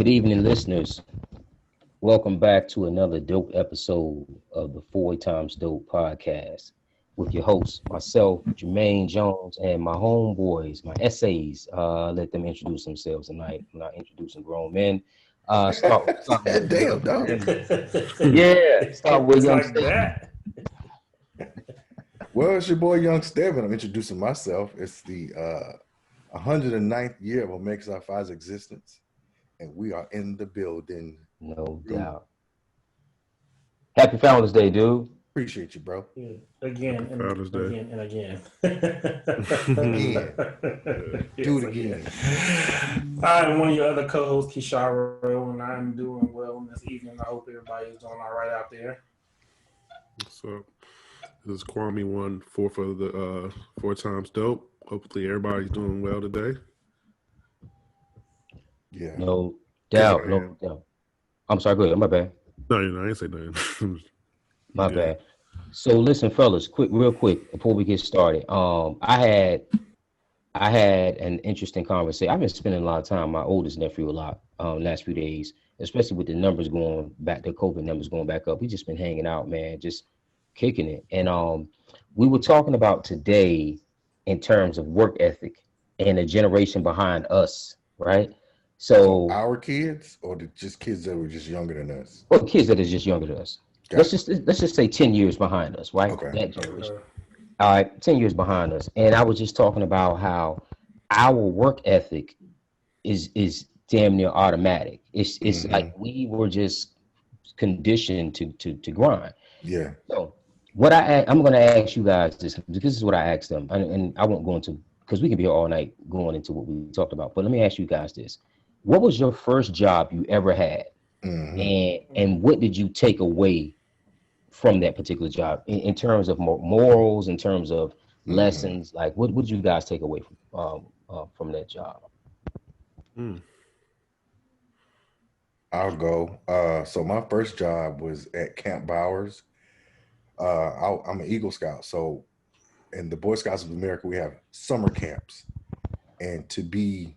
Good evening, listeners. Welcome back to another dope episode of the Four Times Dope podcast with your hosts, myself, Jermaine Jones, and my homeboys, my essays. Let them introduce themselves tonight. I'm not introducing grown men. Start with Damn, dog. yeah. Start with It's young like Stephen. that. Well, it's your boy Young Steven. I'm introducing myself. It's the 109th year of Omega Psi Phi's existence, and we are in the building. No doubt. Happy Founders Day, dude. Appreciate you, bro. Yeah. Again and Father's Day. again and again. Again. Do it again. I'm one of your other co-hosts, Kishara, and I'm doing well this evening. I hope everybody is doing all right out there. So this is Kwame 1-4 for the 4 times dope. Hopefully everybody's doing well today. Yeah. No doubt. Yeah. No doubt. I'm sorry, go ahead. My bad. No, I ain't say nothing. My Yeah. bad. So listen, fellas, real quick, before we get started. I had an interesting conversation. I've been spending a lot of time with my oldest nephew a lot last few days, especially with the numbers going back, the COVID numbers going back up. We just been hanging out, man, just kicking it. And we were talking about today in terms of work ethic and the generation behind us, right? So our kids or just kids that were just younger than us? well, kids that is just younger than us. Got Let's just say 10 years behind us, right? Okay. That generation. All right, 10 years behind us. And I was just talking about how our work ethic is damn near automatic. It's like we were just conditioned to grind. Yeah. So I'm going to ask you guys this, because this is what I asked them, and I won't go into, because we can be here all night going into what we talked about. But let me ask you guys this: what was your first job you ever had, and what did you take away from that particular job in terms of morals, in terms of lessons? Like, what did you guys take away from that job? I'll go. So my first job was at Camp Bowers. I'm an Eagle Scout. So in the Boy Scouts of America, we have summer camps. And to be,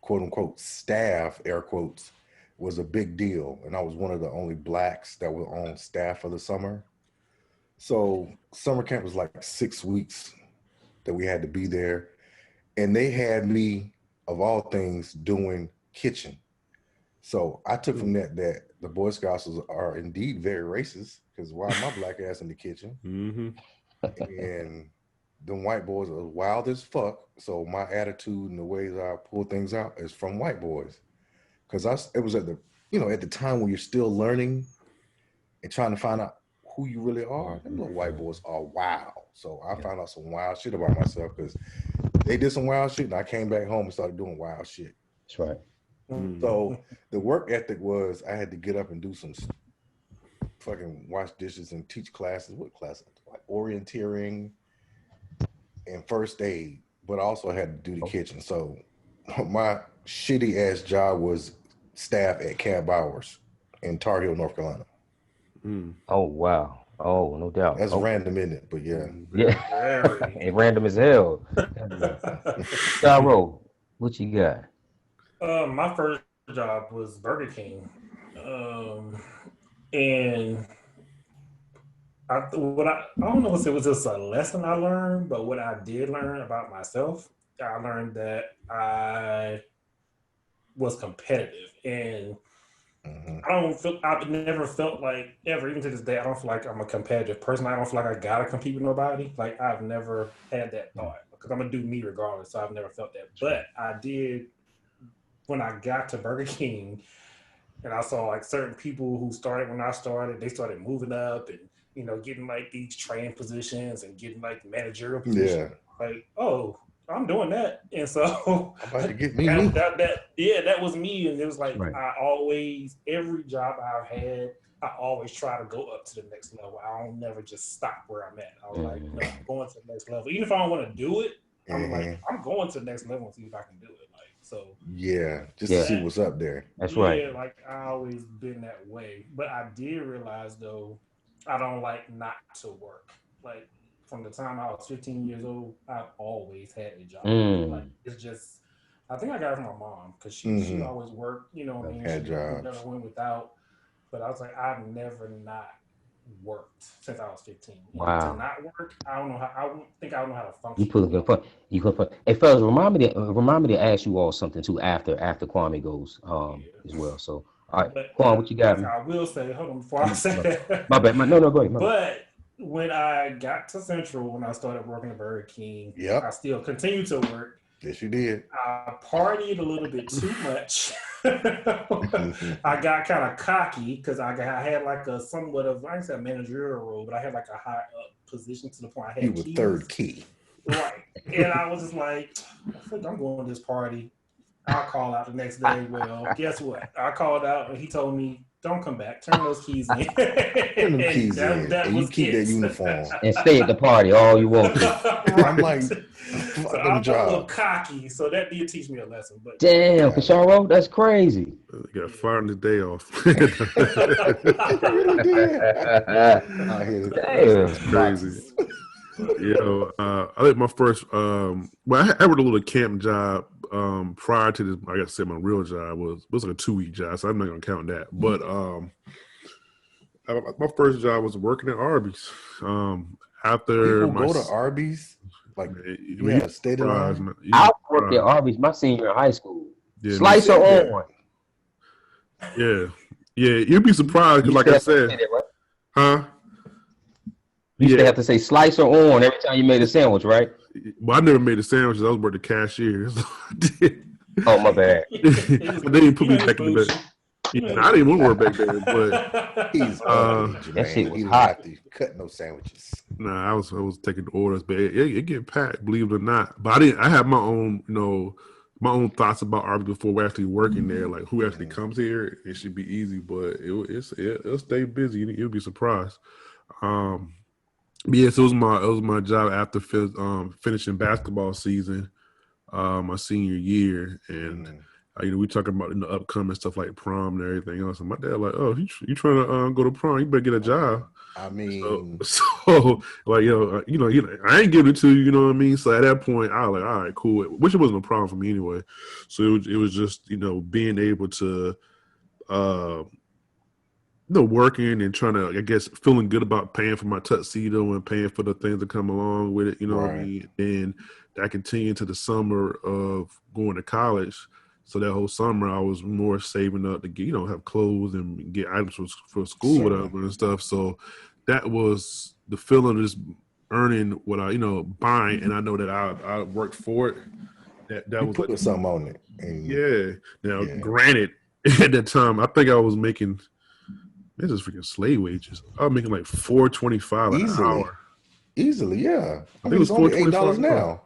quote unquote, staff, air quotes, was a big deal. And I was one of the only blacks that were on staff for the summer. So summer camp was like 6 weeks that we had to be there. And they had me, of all things, doing kitchen. So I took from that the Boy Scouts are indeed very racist, because why am my black ass in the kitchen? And the white boys are wild as fuck. So my attitude and the ways I pull things out is from white boys. Because it was at the time when you're still learning and trying to find out who you really are. Them little white boys are wild. So I found out some wild shit about myself, because they did some wild shit and I came back home and started doing wild shit. That's right. So the work ethic was I had to get up and do some fucking wash dishes and teach classes. What classes? Like orienteering and first aid, but I also had to do the kitchen. So my shitty ass job was staff at Camp Bowers in Tar Heel, North Carolina. Oh wow. Oh, no doubt. That's random, isn't it? But yeah. Yeah. And random as hell. Gyro, what you got? My first job was Burger King, and I don't know if it was just a lesson I learned, but what I did learn about myself, I learned that I was competitive, and I've never felt like ever, even to this day, I don't feel like I'm a competitive person. I don't feel like I gotta compete with nobody. Like, I've never had that thought, because I'm gonna do me regardless. So I've never felt that, but I did when I got to Burger King, and I saw like certain people who started when I started, they started moving up and, getting like these training positions and getting like managerial positions. Yeah. Like, oh, I'm doing that. And so I'm about to get me. that was me. And it was like, Right. every job I've had, I always try to go up to the next level. I don't never just stop where I'm at. I was like, no, I'm going to the next level. Even if I don't want to do it, I'm like, I'm going to the next level and see if I can do it. Like, so to see what's up there. That's right. Yeah, like I always been that way. But I did realize though, I don't like not to work. Like, from the time I was 15 years old, I've always had a job. Like, it's just I think I got it from my mom because she always worked. You know what I mean? Had She jobs. never went without. But I was like, I've never not worked since I was 15. And to Wow. not work, I don't know how. I don't think I don't know how to You function put a good without point. You could put. Hey, fellas, remind me to ask you all something too after Kwame goes work. as well. So, all right, But Kwame, what you got, man? I will say, hold on before I My, say my, my that. bad. No, go ahead. My bad. But when I got to Central, when I started working at Burger King, I Yep. still continued to work. Yes, you did. I partied a little bit too much. I got kind of cocky because I had like a somewhat of, I said managerial role, but I had like a high up position to the point I You had were keys. third key. Right. And I was just like, I think I'm going to this party. I'll call out the next day. Well, guess what? I called out and he told me, don't come back. Turn those keys in. Turn them keys in, that and you was keep that it. uniform. And stay at the party all you want to. I'm like, So fuck I them was a little jobs. cocky. So that did teach me a lesson. But Damn, Got it. Kasharo, that's crazy. You got fired on the day off. I really did. I hear Damn. That's crazy. I think my first well, I worked a little camp job prior to this. I guess my real job was like a 2-week job, so I'm not gonna count that. But my first job was working at Arby's. After people my go to Arby's, like you you had a state of surprised, line. man. You I be worked at surprised. Arby's my senior in high school. Yeah, me You Slice too. or said that. on? Yeah, you'd be surprised You because, like used to I have to said, say that, right? huh? You used to Yeah. have to say slice or on every time you made a sandwich, right? Well, I never made the sandwiches. I was working the cashier. So I did. Oh, my bad. They didn't put me he back in the bougie. back. Yeah, I didn't want to work back there, but He's Uh, ugly, That shit Jermaine. was He didn't hot. have to cut no sandwiches. nah, I was taking orders, but it get packed, believe it or not. But I had my own, my own thoughts about Arby's before we're actually working there. Like who actually comes here, it should be easy, but it'll stay busy. You'll be surprised. Um, but yes, it was my job after finishing basketball season, my senior year, and we talking about in the upcoming stuff like prom and everything else. And my dad like, oh, you trying to go to prom? You better get a job. I mean, So like I ain't giving it to you. You know what I mean? So at that point, I was like, all right, cool. Which it wasn't a problem for me anyway. So it was just being able to uh working and trying to, I guess, feeling good about paying for my tuxedo and paying for the things that come along with it. You know what I right. mean? And that continued to the summer of going to college. So that whole summer, I was more saving up to get, have clothes and get items for school, Certainly. whatever and stuff. So that was the feeling of just earning what I, buying, and I know that I worked for it. That You was put like, something on it. And yeah. Now, yeah. granted, at that time, I think I was making. This is freaking slave wages. I was making like $4.25 an hour. Easily, yeah. I It mean, was it's only $8 $4.25 now.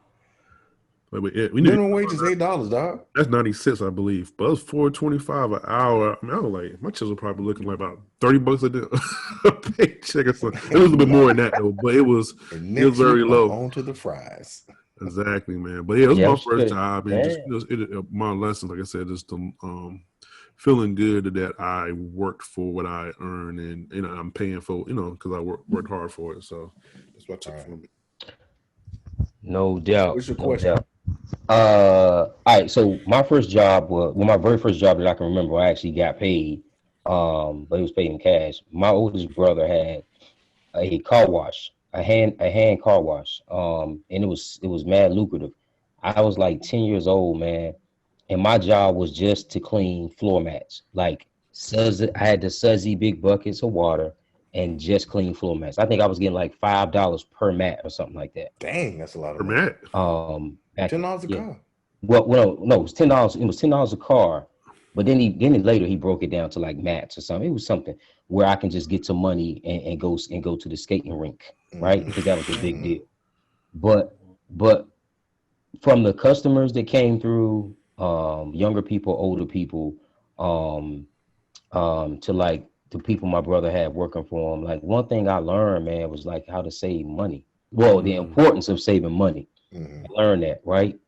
Wait, we need Minimum wage is $8, dog. that's 96, I believe. But it was $4.25 an hour. I mean, I was like, my children probably looking like about $30 a paycheck or something. It was a little bit more than that though, but it was And very next week, low. I'm on to the fries. Exactly, man. But yeah, it was Yeah, my I'm first straight. job, and just Damn. my lesson, like I said, just feeling good that I worked for what I earned, and I'm paying for because I worked hard for it. So that's what I took from it. No doubt. What's your No question? doubt. All right. So my first job my very first job that I can remember, I actually got paid. But it was paid in cash. My oldest brother had a car wash, a hand car wash. And it was mad lucrative. I was like 10 years old, man, and my job was just to clean floor mats. Like I had the Sudsy big buckets of water and just clean floor mats. I think I was getting like $5 per mat or something like that. Dang, that's a lot of For money. Matt, $10 a yeah. car. Well, no, it was $10. It was $10 a car, but then later he broke it down to like mats or something. It was something where I can just get some money and go to the skating rink, right? Because that was a big deal. But from the customers that came through, younger people, older people, to like the people my brother had working for him. Like one thing I learned, man, was like how to save money. Well, the importance of saving money. I learned that, right?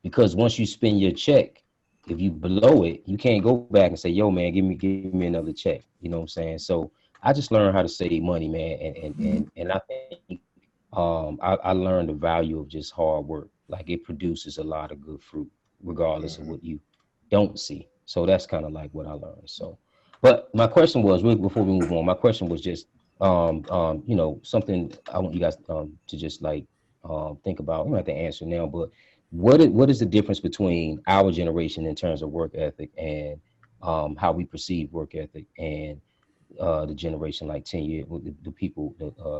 Because once you spend your check, if you blow it, you can't go back and say, "Yo, man, give me another check." You know what I'm saying? So I just learned how to save money, man, and I think I learned the value of just hard work. Like it produces a lot of good fruit regardless of what you don't see. So that's kind of like what I learned. So, but my question was, before we move on, my question was just, something I want you guys to just like think about. You don't have to answer now, but what is the difference between our generation in terms of work ethic and how we perceive work ethic and the generation like 10 years, the people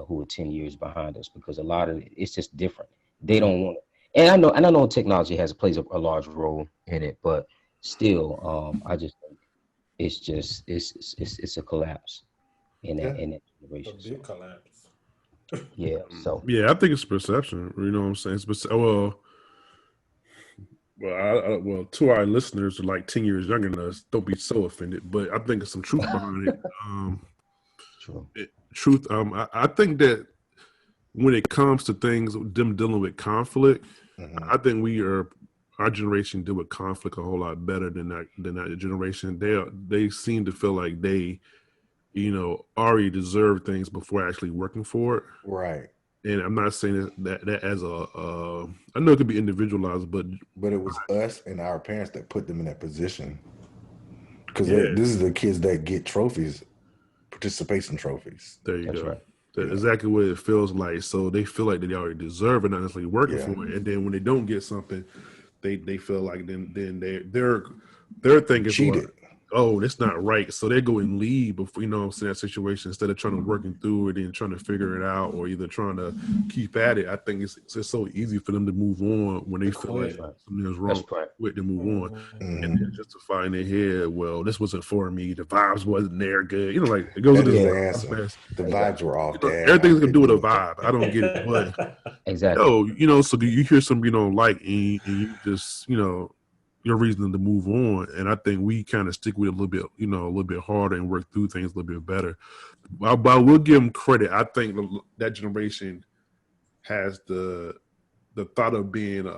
who are 10 years behind us, because a lot of it's just different. They don't want it. And I know technology plays a large role in it, but still, I just think it's a collapse in that A generation. So, big collapse. yeah. So Yeah, I think it's perception. You know what I'm saying? Well, to our listeners who are like 10 years younger than us, don't be so offended. But I think there's some truth behind it. true. Truth. I think that when it comes to things, them dealing with conflict, I think our generation deal with conflict a whole lot better than that generation. They seem to feel like they, already deserve things before actually working for it. Right. And I'm not saying that as I know it could be individualized, but it was us and our parents that put them in that position, because Yeah. this is the kids that get trophies, participation trophies. There you That's go. right. That's exactly what it feels like. So they feel like they already deserve it, not necessarily working for it. And then when they don't get something, they feel like then their thing is, well, Cheated. oh, that's not right. So they go and leave before, that situation, instead of trying to working through it and trying to figure it out, or either trying to keep at it. I think it's so easy for them to move on when they feel like something is wrong with them, move on. And then justify in their head, well, this wasn't for me. The vibes wasn't there good. Like it goes That into is the the answer. The vibes were off. everything's gonna do with a vibe. I don't get it, but Exactly. so do you hear something you don't like and you just, your reason to move on. And I think we kind of stick with it a little bit harder and work through things a little bit better. But I will give them credit. I think that generation has the thought of being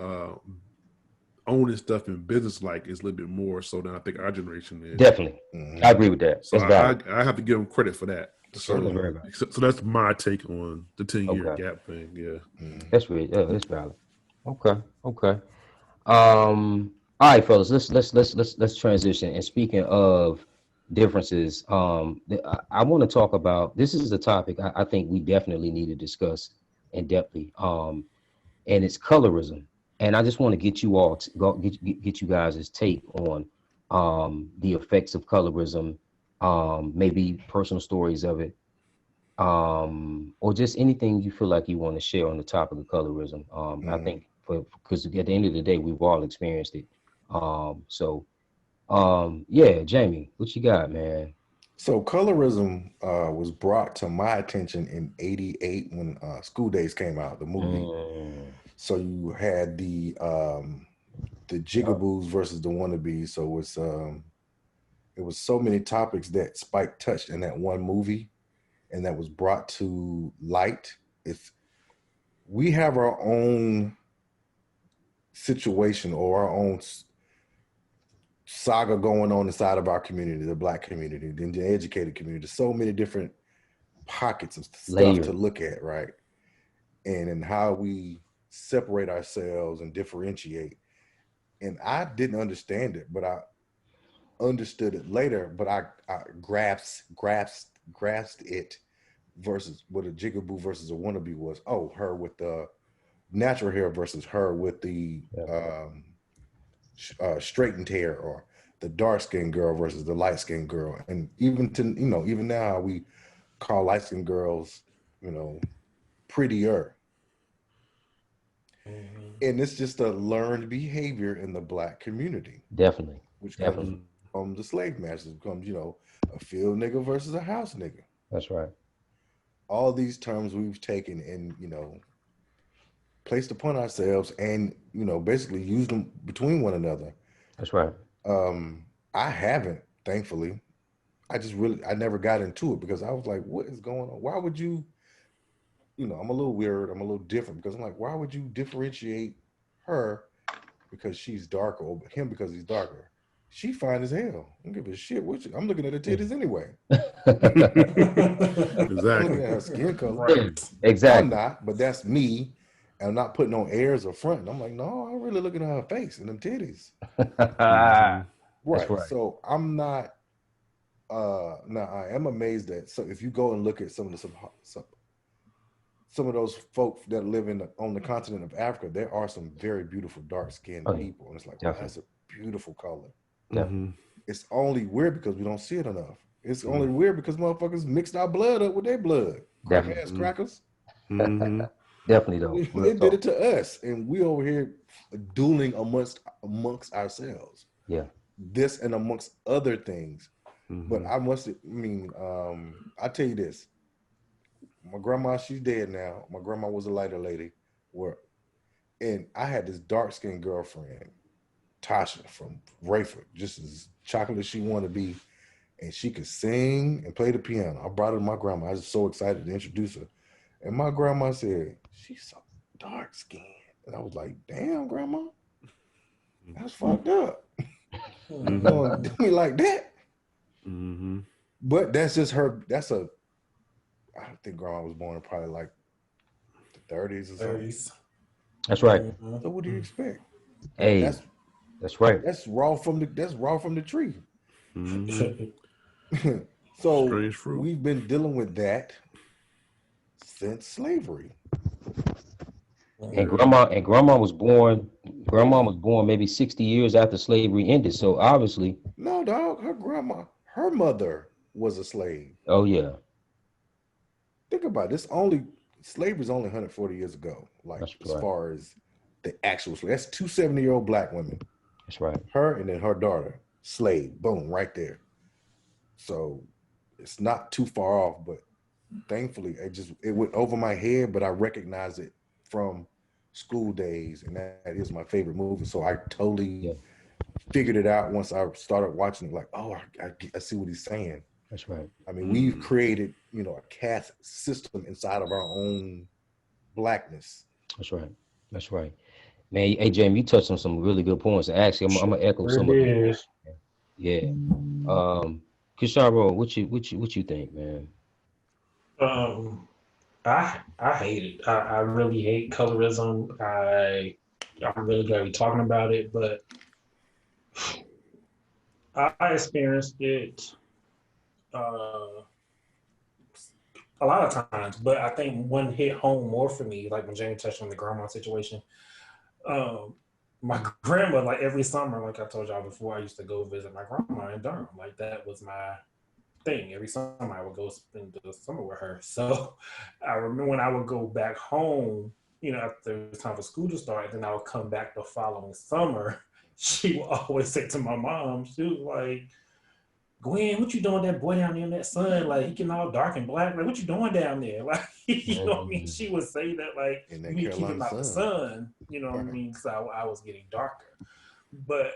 owning stuff in business like is a little bit more so than I think our generation is. Definitely. I agree with that. So I have to give them credit for that. So that's my take on the 10-year gap thing. Yeah. That's that's valid. Okay. All right, fellas. Let's transition. And speaking of differences, I want to talk about. This is a topic I think we definitely need to discuss in depthly. And it's colorism. And I just want to get you all get you guys' take on the effects of colorism, maybe personal stories of it, or just anything you feel like you want to share on the topic of colorism. I think because at the end of the day, we've all experienced it. Yeah, Jamie, what you got, man? So colorism was brought to my attention in '88 when School Days came out, the movie. So you had the jigaboos versus the wannabes. So it was so many topics that Spike touched in that one movie, and that was brought to light. We have our own situation or our own saga going on inside of our community, the Black community, the educated community. So many different pockets of stuff to look at, right? And how we separate ourselves and differentiate. And I didn't understand it, but I understood it later. But I grasped it versus what a jigaboo versus a wannabe was. Oh, her with the natural hair versus her with the straightened hair, or the dark-skinned girl versus the light-skinned girl. And even even now we call light-skinned girls, prettier. And it's just a learned behavior in the Black community. Definitely. Which comes from the slave masters. It becomes, a field nigga versus a house nigga. That's right. All these terms we've taken and, placed upon ourselves and, basically used them between one another. That's right. I haven't, thankfully. I never got into it because I was like, what is going on? Why would you, I'm a little weird. I'm a little different because I'm like, why would you differentiate her because she's darker or him because he's darker? She fine as hell. I don't give a shit. I'm looking at her titties anyway. Exactly. I'm looking at her skin color. Right. Exactly. I'm not, but that's me. And I'm not putting on airs or front. And I'm like, no, I'm really looking at her face and them titties. Mhm. Right. right. So I'm not. Now I am amazed that. So if you go and look at some of those folk that live on the continent of Africa, there are some very beautiful dark skinned Oh, yeah. people, and it's like, wow, Definitely. that's a beautiful color. Definitely. Mhm. It's only weird because we don't see it enough. It's only weird because motherfuckers mixed our blood up with their blood. Crack Definitely. ass crackers. Mhm. Definitely though. Real They did talk. it to us, and we over here dueling amongst ourselves. Yeah. This and amongst other things. But Mhm. I tell you this. My grandma, she's dead now. My grandma was a lighter lady. And I had this dark-skinned girlfriend, Tasha from Rayford, just as chocolate as she wanted to be. And she could sing and play the piano. I brought her to my grandma. I was so excited to introduce her. And my grandma said, she's so dark-skinned. And I was like, damn, grandma, that's fucked up. You gonna do me like that? Mhm. But that's just her. I think grandma was born in probably like the 30s or something. 30s. That's right. So what do you expect? But Hey, that's right. that's raw from the tree. Mhm. So Strange fruit. we've been dealing with that since slavery. And Mhm. grandma was born. Grandma was born maybe 60 years after slavery ended. So obviously, No, dog, her mother was a slave. oh yeah, Think about it. Slavery's only 140 years ago, like that's as right. far as the actual slave. That's two 70-year-old black women. That's right. Her and then her daughter, slave, boom, right there. So it's not too far off, but thankfully it went over my head, but I recognize it from school days, and that is my favorite movie. So I totally Yeah, figured it out once I started watching it. Like, oh, I see what he's saying. that's right. I mean, we've created, a caste system inside of our own blackness. That's right. That's right. Man, hey Jamie, you touched on some really good points. And actually, I'm gonna echo Sure some of those did. points. Man. Yeah. Kisharo, what you think, man? Um, I hate it. I really hate colorism. I'm really glad we're talking about it, but I experienced it uh, a lot of times. But I think one hit home more for me, like when Jamie touched on the grandma situation. Um, my grandma, like every summer, like I told y'all before, I used to go visit my grandma in Durham. Like that was my thing. Every summer I would go spend the summer with her. So I remember when I would go back home, after it was time for school to start, then I would come back the following summer. She would always say to my mom, she was like, Gwen, what you doing with that boy down there in that sun? Like, he getting all dark and black. Like, what you doing down there? Like, you know what I mean? She would say that, like, In you that need to keep him Carolina out the sun. sun. You know what I Right. mean? Because I was getting darker. But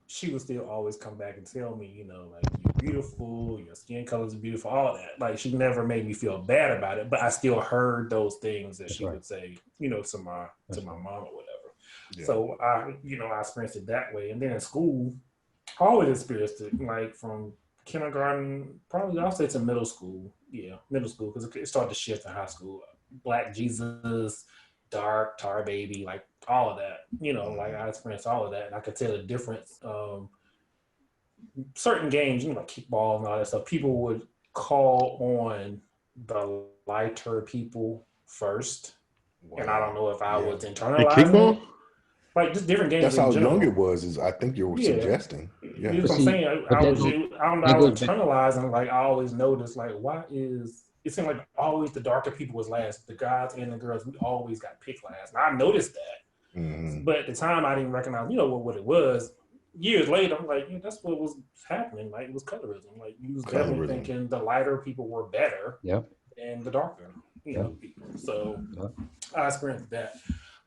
she would still always come back and tell me, like, you're beautiful, your skin color is beautiful, all that. Like, she never made me feel bad about it, but I still heard those things that That's she right. would say, to my That's right. mom or whatever. Yeah. So I experienced it that way. And then in school, I always experienced it, like from kindergarten, probably I'll say to middle school. Yeah, middle school, because it started to shift in high school. Black Jesus, dark, tar baby, like all of that. Like I experienced all of that, and I could tell the difference. Certain games, like kickball and all that stuff, people would call on the lighter people first, and I don't Wow. know if I Yeah. was In internalizing it, kickball? like just different games That's in how young general. it was, is I think you're Yeah, suggesting. Yeah. that's But what I'm see, saying. but I that was, goes I don't know, that I was goes back. internalizing. Like I always noticed, like why is it seemed like always the darker people was last, the guys and the girls, we always got picked last. And I noticed that, Mm-hmm. but at the time I didn't recognize, what it was. Years later, I'm like, that's what was happening. Like it was colorism. Like you was definitely Colorism. thinking the lighter people were better Yep. than the darker, Yep. people. So Yep. I experienced that.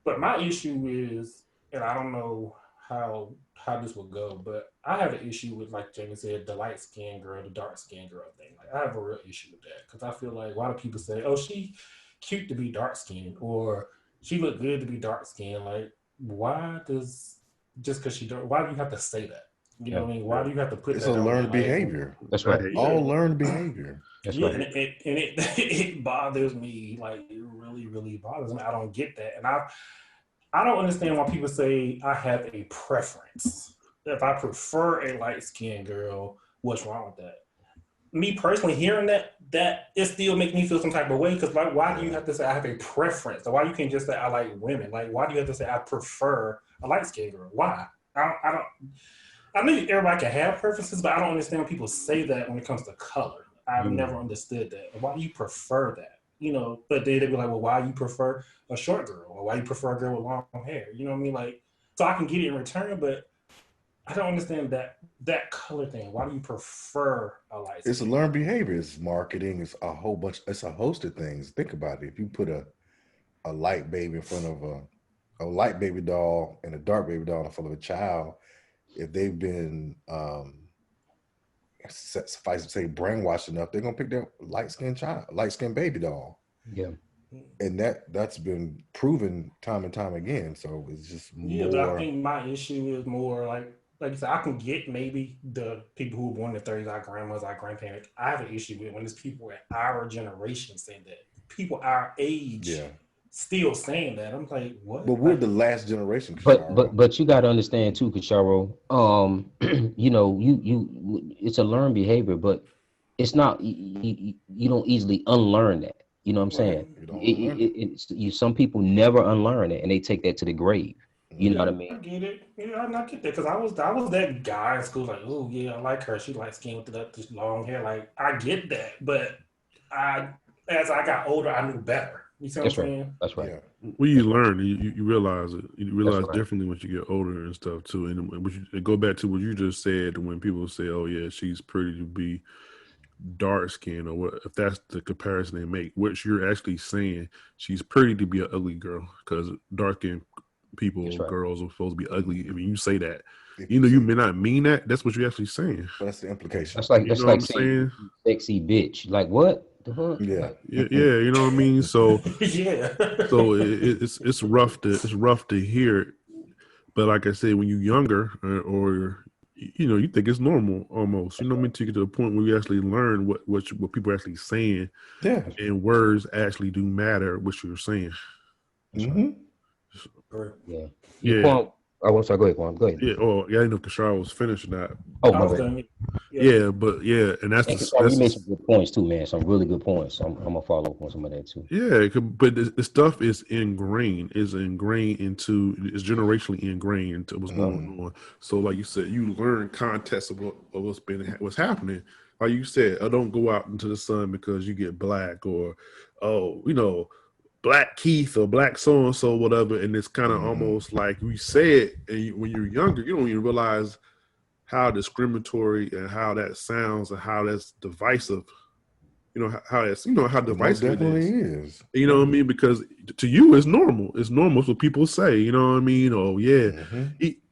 But my issue is, and I don't know how this will go, but I have an issue with, like Jamie said, the light skinned girl, the dark skinned girl thing. Like I have a real issue with that because I feel like a lot of people say, "Oh, she cute to be dark skinned," or "She look good to be dark skinned." Like, why does just because she dark? Why do you have to say that? You know what I mean? Why do you have to put It's that a on learned there? Like, behavior. That's right. All learned behavior. That's yeah, right. and it bothers me. Like, it really, really bothers me. I don't get that, and I don't understand why people say I have a preference. If I prefer a light skinned girl, what's wrong with that? Me personally, hearing that it still makes me feel some type of way. Because like, why do you have to say I have a preference? Or why you can't just say I like women? Like, why do you have to say I prefer a light skinned girl? Why? I don't. I know everybody can have preferences, but I don't understand when people say that when it comes to color. I've never understood that. Why do you prefer that? You know, but they'd be like, well, why you prefer a short girl? Or why you prefer a girl with long hair? You know what I mean? Like, so I can get it in return, but I don't understand that color thing. Why do you prefer a light skin? It's a learned behavior. It's marketing. It's a whole bunch. It's a host of things. Think about it. If you put a light baby in front of a light baby doll and a dark baby doll in front of a child, if they've been suffice to say brainwashed enough, they're gonna pick that light skinned baby doll. Yeah. And that's been proven time and time again. So it's just more. But I think my issue is more like I said, I can get maybe the people who were born in the 30s, our grandmas, our grandparents. I have an issue with when there's people at our generation saying that. People our age still saying that. I'm like, what? But we're the last generation. But you got to understand too, Kasharo. You know, you it's a learned behavior, but it's not. You don't easily unlearn that. You know what I'm saying? Some people never unlearn it, and they take that to the grave. You know what I mean? I get it. Yeah, I get that because I was that guy in school. Like, oh yeah, I like her. She light skin with this long hair. Like, I get that, but as I got older, I knew better. You see what I'm saying? That's right. Yeah. When you learn, you realize it. You realize differently once you get older and stuff too. And go back to what you just said when people say, "Oh yeah, she's pretty to be dark skin," or what if that's the comparison they make. What you're actually saying, she's pretty to be an ugly girl because dark skin people, girls are supposed to be ugly. I mean, you say that. You know, you may not mean that. That's what you're actually saying. But that's the implication. That's like saying sexy bitch. Like what? The fuck? Yeah. You know what I mean? So yeah. So it's rough to hear, but like I said, when you're younger or you know, you think it's normal almost. You know what I mean? To get to the point where you actually learn what people are actually saying. Yeah. And words actually do matter. What you're saying. Yeah. I'm sorry. Go ahead, Quan. Go ahead. Yeah. Oh, yeah. I didn't know if Kashar was finished or not. Oh, my bad. Yeah, and that's you made some good points too, man. Some really good points. I'm gonna follow up on some of that too. Yeah, but the stuff is ingrained. It's generationally ingrained into what's going on. So, like you said, you learn context of what's happening. Like you said, don't go out into the sun because you get black, or Black Keith or Black so and so, whatever. And it's kind of almost like we say it, and when you're younger, you don't even realize how discriminatory and how that sounds and how that's divisive. You know how that's how divisive it is. You know what I mean? Because to you it's normal. It's normal. So people say, you know what I mean? Oh yeah.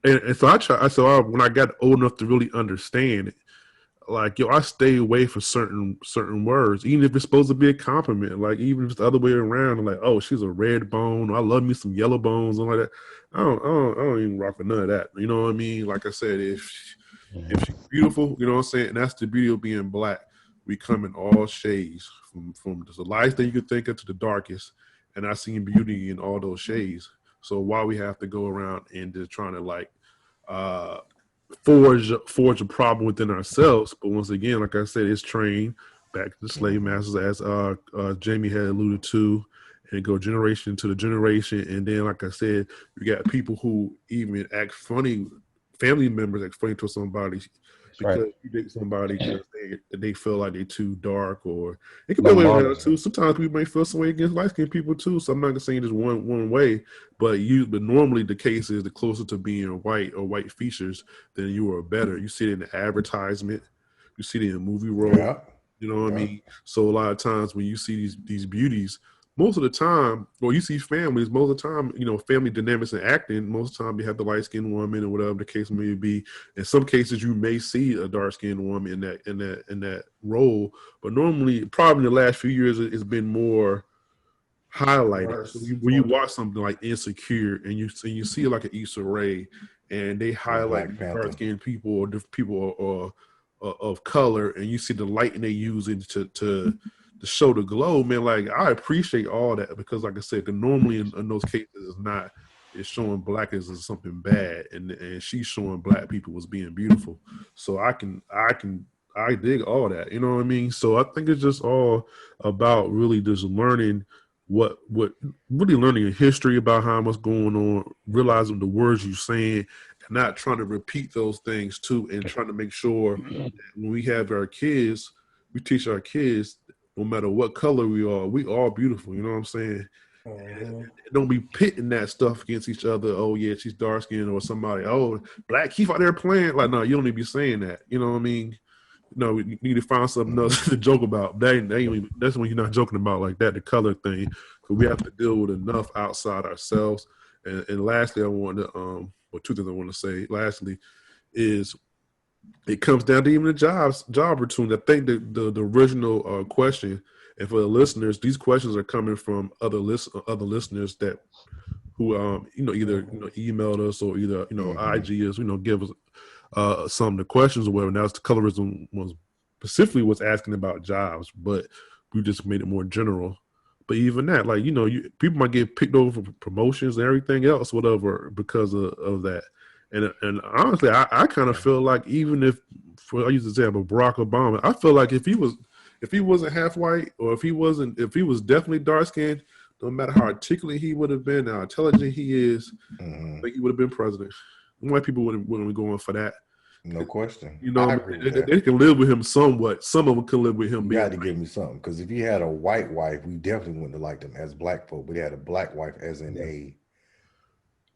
And so when I got old enough to really understand it, like I stay away from certain words, even if it's supposed to be a compliment. Like even if it's the other way around, I'm like, oh, she's a red bone. I love me some yellow bones and like that. I don't even rock with none of that. You know what I mean? Like I said, if she's beautiful, you know what I'm saying? And that's the beauty of being black. We come in all shades, from the lightest thing you could think of to the darkest. And I seen beauty in all those shades. So why we have to go around and just trying to forge a problem within ourselves? But once again, like I said, it's trained back to the slave masters, as Jamie had alluded to, and go generation to the generation. And then, like I said, you got people who even act funny, family members act funny to somebody because you date somebody because they feel like they're too dark, or it can be way around too. Sometimes people may feel some way against light-skinned people too. So I'm not gonna say just one way, but normally the case is the closer to being white or white features, then you are better. You see it in the advertisement, you see it in the movie role. You know what I mean? So a lot of times when you see these beauties, most of the time, well, you see families, most of the time, family dynamics and acting, most of the time you have the light-skinned woman or whatever the case may be. In some cases, you may see a dark-skinned woman in that role, but normally, probably in the last few years, it's been more highlighted. So when you watch something like Insecure and you see like an Issa Rae and they Yeah, highlight Black Panther. dark skinned people or different people or of color, and you see the lighting they using to show the glow, man. Like I appreciate all that because, like I said, normally in those cases it's showing black as something bad, and she's showing black people as being beautiful. So I dig all that, you know what I mean? So I think it's just all about really just learning what really learning a history about how much going on, realizing the words you're saying, and not trying to repeat those things too, and trying to make sure that when we have our kids, we teach our kids no matter what color we are beautiful. You know what I'm saying? And don't be pitting that stuff against each other. Oh yeah, she's dark skinned or somebody. Oh, Black Keith out there playing. Like no, you don't need to be saying that. You know what I mean? No, you need to find something else to joke about. That's when you're not joking about like that, the color thing. Because we have to deal with enough outside ourselves. And lastly, I want to or two things I want to say. Lastly, is it comes down to even the job opportunity. I think the original question, and for the listeners, these questions are coming from other listeners that who either emailed us or either IG us, give us some of the questions or whatever. Now, the colorism was specifically was asking about jobs, but we just made it more general. But even that, like people might get picked over for promotions and everything else, whatever, because of that. And honestly, I kind of feel like even if, I use the example of Barack Obama, I feel like if he wasn't half white, or if he was definitely dark skinned, no matter how articulate he would have been, how intelligent he is, I think he would have been president. White people wouldn't be going for that. No question. I agree with that. They can live with him somewhat. Some of them can live with him. You got to give me something, because if he had a white wife, we definitely wouldn't have liked him as black folk. But he had a black wife, as in a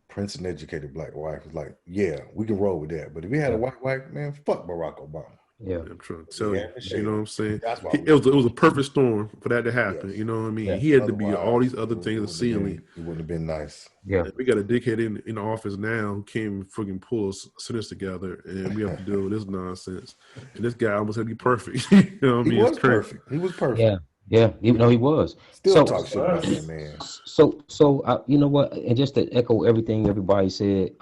Princeton educated black wife. It's like, yeah, we can roll with that. But if he had a white wife, man, fuck Barack Obama. Yeah, I'm trying to tell you. You know what I'm saying? That's why it was a perfect storm for that to happen. Yes. You know what I mean? Yeah. He had to be Otherwise, all these other it things wouldn't seemingly. It wouldn't have been nice. yeah. We got a dickhead in the office now who can't even freaking pull a sentence together, and we have to deal with this nonsense. And this guy almost had to be perfect. You know what I mean? He was perfect. He was perfect. Yeah. Even though he was. Still talk shit about that man. So you know what? And just to echo everything everybody said,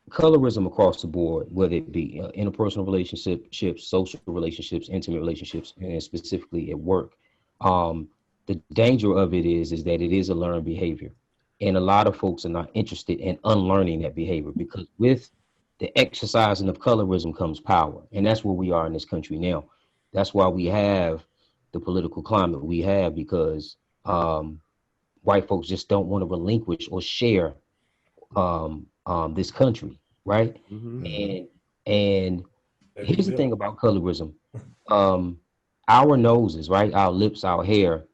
colorism across the board, whether it be interpersonal relationships, social relationships, intimate relationships, and specifically at work. The danger of it is that it is a learned behavior. And a lot of folks are not interested in unlearning that behavior, because with the exercising of colorism comes power. And that's where we are in this country now. That's why we have the political climate we have, because white folks just don't want to relinquish or share this country, right? Mm-hmm. And here's the thing about colorism. Our noses, right? Our lips, our hair,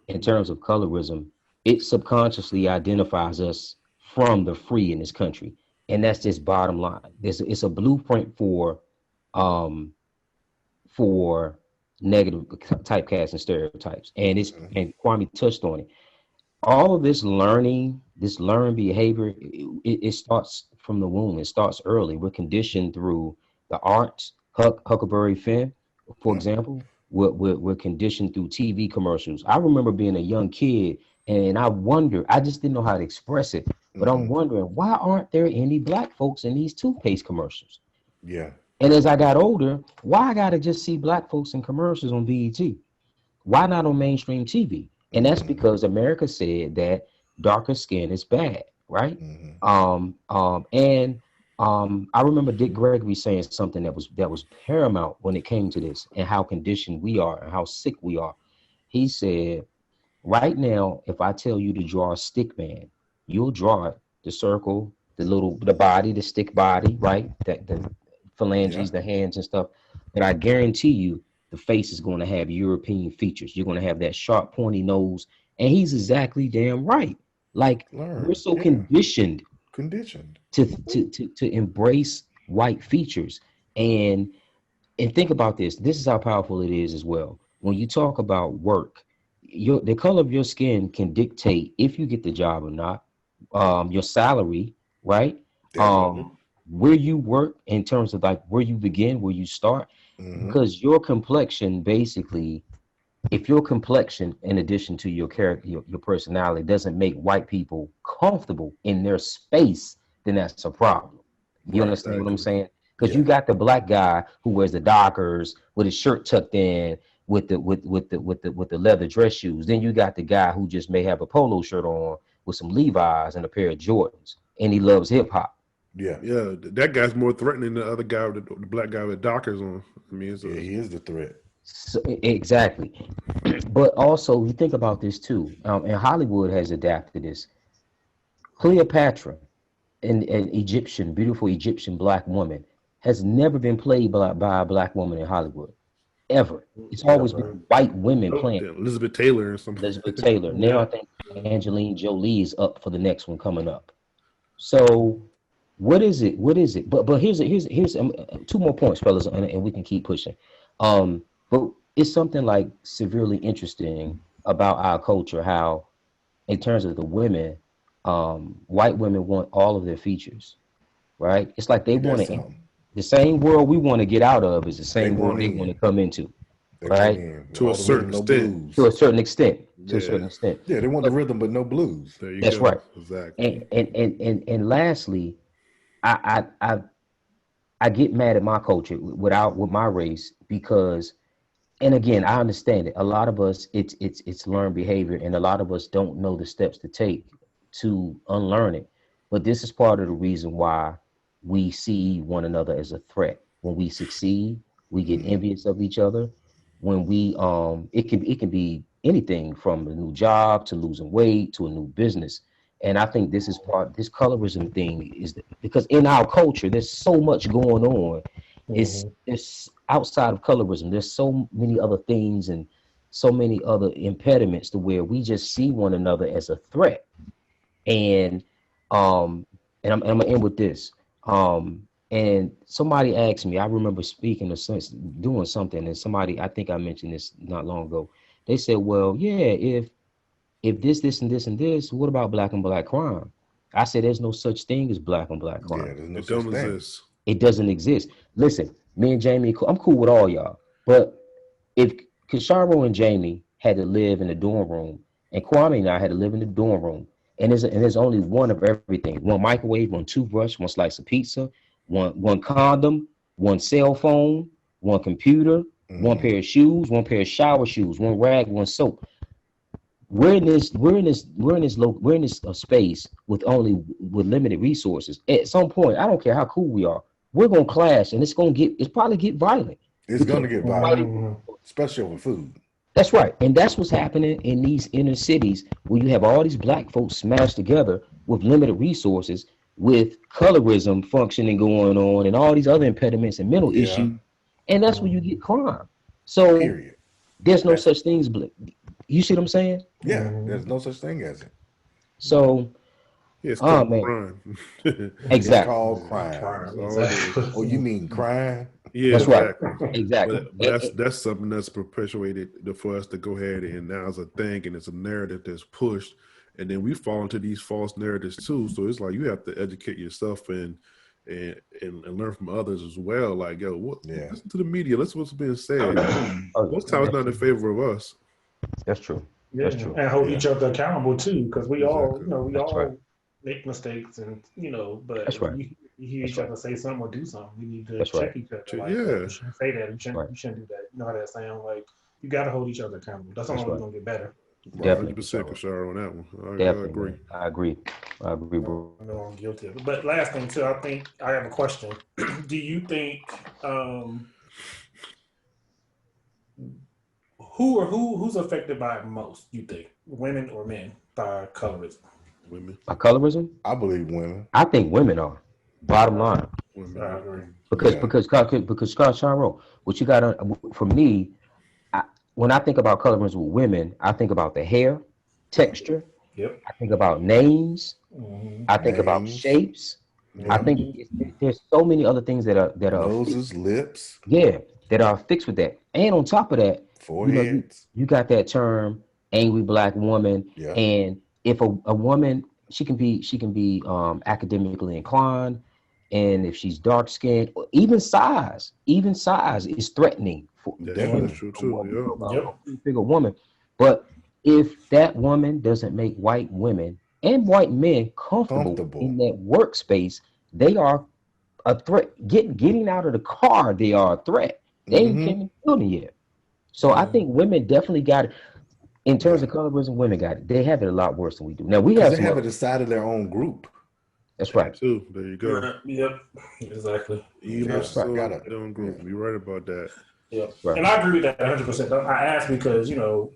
in terms of colorism, it subconsciously identifies us from the free in this country. And that's just bottom line. It's a blueprint for negative typecast and stereotypes. And and Kwame touched on it. All of this learned behavior, it starts from the womb. It starts early. We're conditioned through the arts. Huckleberry Finn, for example, we're conditioned through TV commercials. I remember being a young kid, and I just didn't know how to express it, but I'm wondering, why aren't there any black folks in these toothpaste commercials? Yeah. And as I got older, why I gotta just see black folks in commercials on BET? Why not on mainstream TV? And that's because America said that darker skin is bad, right? I remember Dick Gregory saying something that was paramount when it came to this and how conditioned we are and how sick we are. He said, right now, if I tell you to draw a stick man, you'll draw it, the circle, the body, the stick body, right? The phalanges, the hands and stuff. But I guarantee you, the face is going to have European features. You're going to have that sharp, pointy nose. And he's exactly damn right. Like, we're so conditioned to embrace white features. And think about this. This is how powerful it is as well. When you talk about work, the color of your skin can dictate if you get the job or not, your salary, right? Where you work in terms of like where you begin, where you start, because your complexion basically, if your complexion, in addition to your character, your personality, doesn't make white people comfortable in their space, then that's a problem. You Right, understand what I'm exactly. saying? Because Yeah. you got the black guy who wears the Dockers with his shirt tucked in, with the leather dress shoes. Then you got the guy who just may have a polo shirt on with some Levi's and a pair of Jordans, and he loves hip hop. Yeah. Yeah, that guy's more threatening than the other guy, with the black guy with Dockers on. I mean, Yeah, he is the threat. So, exactly. But also, you think about this too, and Hollywood has adapted this. Cleopatra, an Egyptian, beautiful Egyptian black woman, has never been played by a black woman in Hollywood, ever. It's always Never. been white women Nope. playing. Elizabeth Taylor and something. Elizabeth Taylor. Now I Yep. think Angelina Jolie is up for the next one coming up. So what is it? What is it? But here's two more points, fellas, and we can keep pushing. But it's something like severely interesting about our culture, how in terms of the women, white women want all of their features, right? It's like they Ain't that want to something? the same world we want to get out of is the They same world want they in. want to come into, They want right? in. To a All the certain rhythm, no extent. blues. To a certain extent. To a Yeah. certain extent. Yeah, they want the rhythm, but no blues. There you That's go. right. Exactly. And lastly, I get mad at my culture with my race because, and again, I understand it. A lot of us, it's learned behavior, and a lot of us don't know the steps to take to unlearn it. But this is part of the reason why we see one another as a threat. When we succeed, we get Mhm. envious of each other. When we it can be anything from a new job to losing weight to a new business. And I think this is this colorism thing because in our culture there's so much going on. It's outside of colorism. There's so many other things and so many other impediments to where we just see one another as a threat. And um I'm gonna end with this. And somebody asked me, I remember speaking or doing something, and somebody, I think I mentioned this not long ago. They said, well, yeah, if this and this and this, what about black and black crime? I said, there's no such thing as black and black Yeah, crime. there's no It such don't thing. exist. It doesn't exist. Listen, me and Jamie, I'm cool with all y'all. But if Kisharo and Jamie had to live in the dorm room, and Kwame and I had to live in the dorm room, and there's only one of everything: one microwave, one toothbrush, one slice of pizza, one condom, one cell phone, one computer, one Mhm. pair of shoes, one pair of shower shoes, one rag, one soap. We're in this space with limited resources. At some point, I don't care how cool we are, we're gonna clash, and it's probably get violent. It's Because gonna get we're violent, fighting. especially over food. That's right, and that's what's happening in these inner cities where you have all these black folks smashed together with limited resources, with colorism functioning going on, and all these other impediments and mental Yeah. issues, and that's where you get crime. So Period. there's no That's such thing as you see what I'm saying? Yeah, there's no such thing as it. So, Yeah, it's oh called man, crime. It's exactly. called crime. That's crime. all it is. Oh, you mean crime? Yeah, That's right. exactly. Exactly. But that's something that's perpetuated for us to go ahead and now it's a thing and it's a narrative that's pushed, and then we fall into these false narratives too. So it's like you have to educate yourself and learn from others as well. Like, yo, Yeah. listen to the media. Listen what's being said. Oh, Most times not in favor of us. that's true. Yeah, That's true. and hold Yeah. each other accountable too, because we all, Exactly. we That's right. all make mistakes, and but That's if right. you hear That's each right. other say something or do something, we need to That's check right. each other. Like, Yeah. you shouldn't say that. Right. You shouldn't do that. You know how that sound? Like, you got to hold each other accountable. That's the That's only way right. we're gonna get better. Definitely. 100% Kashara on that one. I Definitely, agree. man. I agree. I agree, bro. I know I'm guilty of it. But last thing too, I think I have a question. Do you think who's affected by it most? You think women or men by colorism? Women. By colorism, I believe women. I think women are. Bottom line, Women. I agree. because Yeah. Scott Charo, what you got for me, when I think about colorism with women, I think about the hair texture. Yep. I think about names. Mm-hmm. I think about Names. shapes. I Yeah. think there's so many other things that are Noses, lips, that are fixed with that. And on top of that, foreheads. you got that term angry black woman. Yeah. And if a woman, she can be academically inclined, and if she's dark skinned, even size is threatening for Definitely. That's true too. Yep. a bigger woman. But if that woman doesn't make white women and white men comfortable in that workspace, they are a threat. Getting out of the car, they are a threat. They ain't came in the building yet. So I think women definitely got it. In terms of colorism, women got it. They have it a lot worse than we do. Now we have they have it inside of their own group. That's right. Too. There you go. Yep. Exactly. Own group. You're right about that. Yeah, right. And I agree with that 100%. I asked because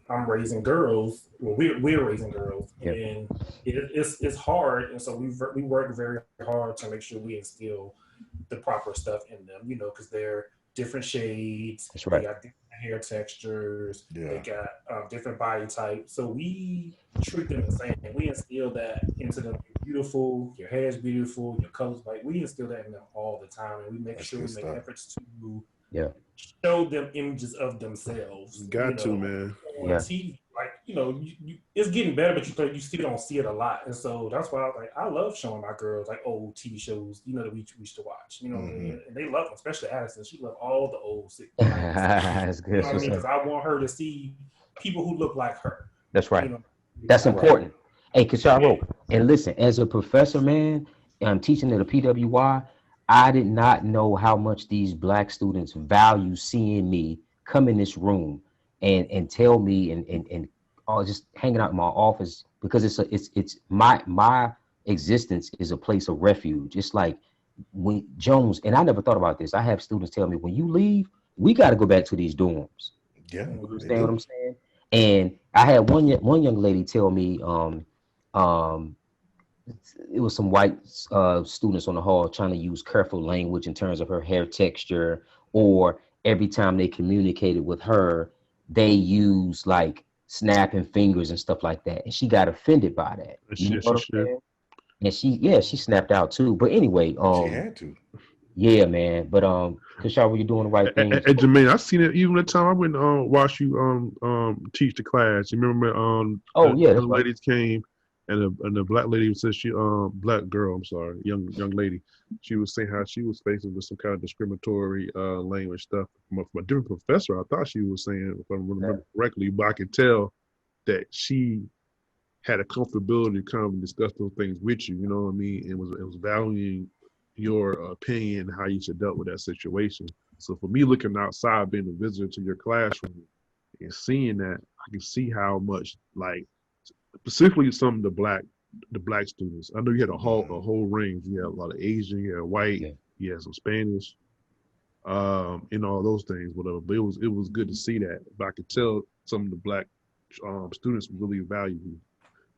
I'm raising girls. Well, we're raising girls, and it's hard. And so we work very hard to make sure we instill the proper stuff in them. Because they're different shades. That's right. They got different hair textures. They got different body types. So we treat them the same. We instill that into them. You're beautiful. Your hair is beautiful. Your colors, like we instill that in them all the time, and we make sure we make efforts to show them images of themselves. Got to, man. On TV, like it's getting better, but you still don't see it a lot, and so that's why I love showing my girls like old TV shows, that we used to watch, and they love them, especially Addison. She loves all the old sitcoms. That's good. I mean, because I want her to see people who look like her. That's right. That's important. Hey, Kasharo, and listen, as a professor, man, I'm teaching at a PWI. I did not know how much these Black students value seeing me come in this room and tell me and just hanging out in my office, because it's my existence is a place of refuge. It's like when Jones, and I never thought about this. I have students tell me, when you leave, we got to go back to these dorms. Yeah, you understand what I'm saying? And I had one young lady tell me, it was some white students on the hall trying to use careful language in terms of her hair texture, or every time they communicated with her, they used like snapping fingers and stuff like that. And she got offended by that. You know what I'm saying? And she snapped out too. But anyway, she had to. Yeah, man. But Kashar, were you doing the right thing? And Jermaine, I seen it even the time I went watch you teach the class. You remember the ladies came. And the black lady said black girl, I'm sorry, young lady, she was saying how she was facing with some kind of discriminatory language stuff from a different professor. I thought she was saying, if I remember correctly, but I could tell that she had a comfortability to come and discuss those things with you. You know what I mean? It was valuing your opinion, how you should dealt with that situation. So for me, looking outside, being a visitor to your classroom and seeing that, I can see how much specifically some of the black students. I know you had a whole range. You had a lot of Asian, you had white, you had some Spanish, and all those things, whatever. But it was good to see that. But I could tell some of the black students really value you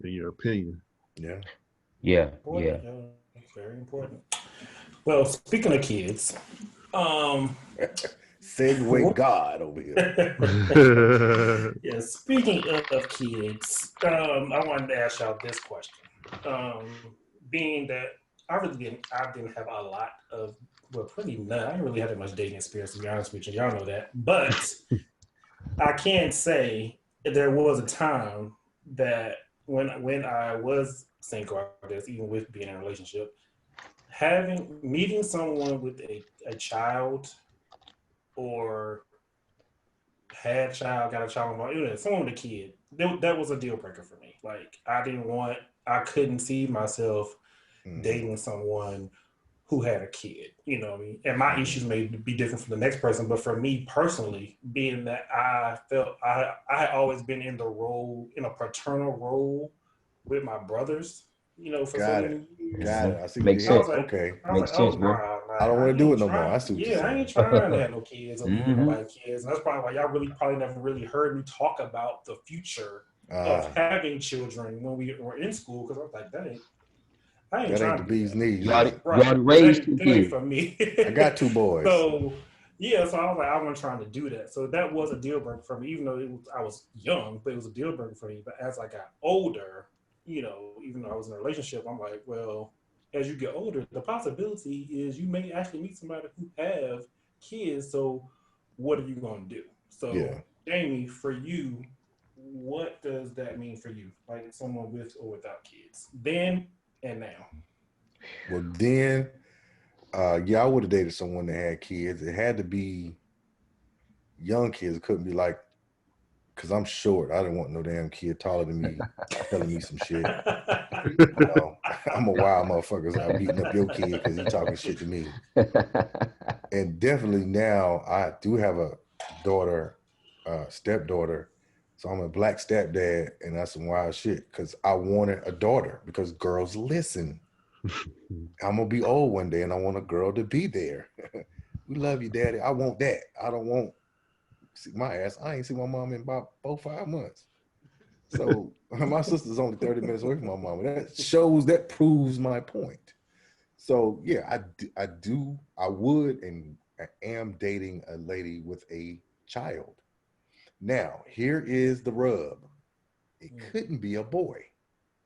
in your opinion. Yeah. Very important. Well, speaking of kids, Segue God over here. Yeah, speaking of kids, I wanted to ask y'all this question. Being that I didn't have a lot of, I didn't really have that much dating experience, to be honest with you. Y'all know that. But I can say there was a time that when I was single, I guess, even with being in a relationship, meeting someone with a child, or got a child, someone with a kid, that was a deal breaker for me. Like, I couldn't see myself dating someone who had a kid, you know what I mean? And my issues may be different from the next person, but for me personally, being that I felt I had always been in a paternal role with my brothers, for so many years. Got it. I see. Makes sense. Okay. Makes sense, bro. I don't want to do it no more. I see what you're saying. I ain't trying to have no kids or nobody kids. And that's probably why y'all probably never really heard me talk about the future of having children when we were in school, because I was like, I ain't trying the bee's knees. You already raised two kids. For me. I got two boys. So I was like, I wasn't trying to do that. So that was a deal breaker for me, even though I was young, but it was a deal breaker for me. But as I got older, even though I was in a relationship, I'm like, well, as you get older, the possibility is you may actually meet somebody who have kids. So what are you going to do? So Jamie, for you, what does that mean for you? Like someone with or without kids, then and now? Well, then, I would have dated someone that had kids. It had to be young kids. It couldn't be like, because I'm short. I didn't want no damn kid taller than me telling me some shit. Well, I'm a wild motherfucker, so I'm beating up your kid because he talking shit to me. And definitely now I do have a daughter, stepdaughter. So I'm a black stepdad, and that's some wild shit because I wanted a daughter because girls listen. I'm gonna be old one day, and I want a girl to be there. We love you, daddy. I want that. I don't want see my ass. I ain't seen my mom in about 4-5 months. So my sister's only 30 minutes away from my mom. That proves my point. So yeah, I would, and I am dating a lady with a child. Now, here is the rub. It couldn't be a boy.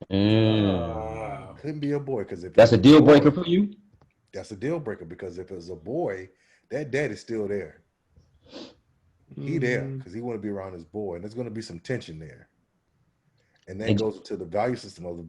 Couldn't be a boy because if That's it's a deal boy, breaker for you. that's a deal breaker because if it's a boy, that daddy's still there. He there because he want to be around his boy, and there's going to be some tension there. And that goes to the value system of the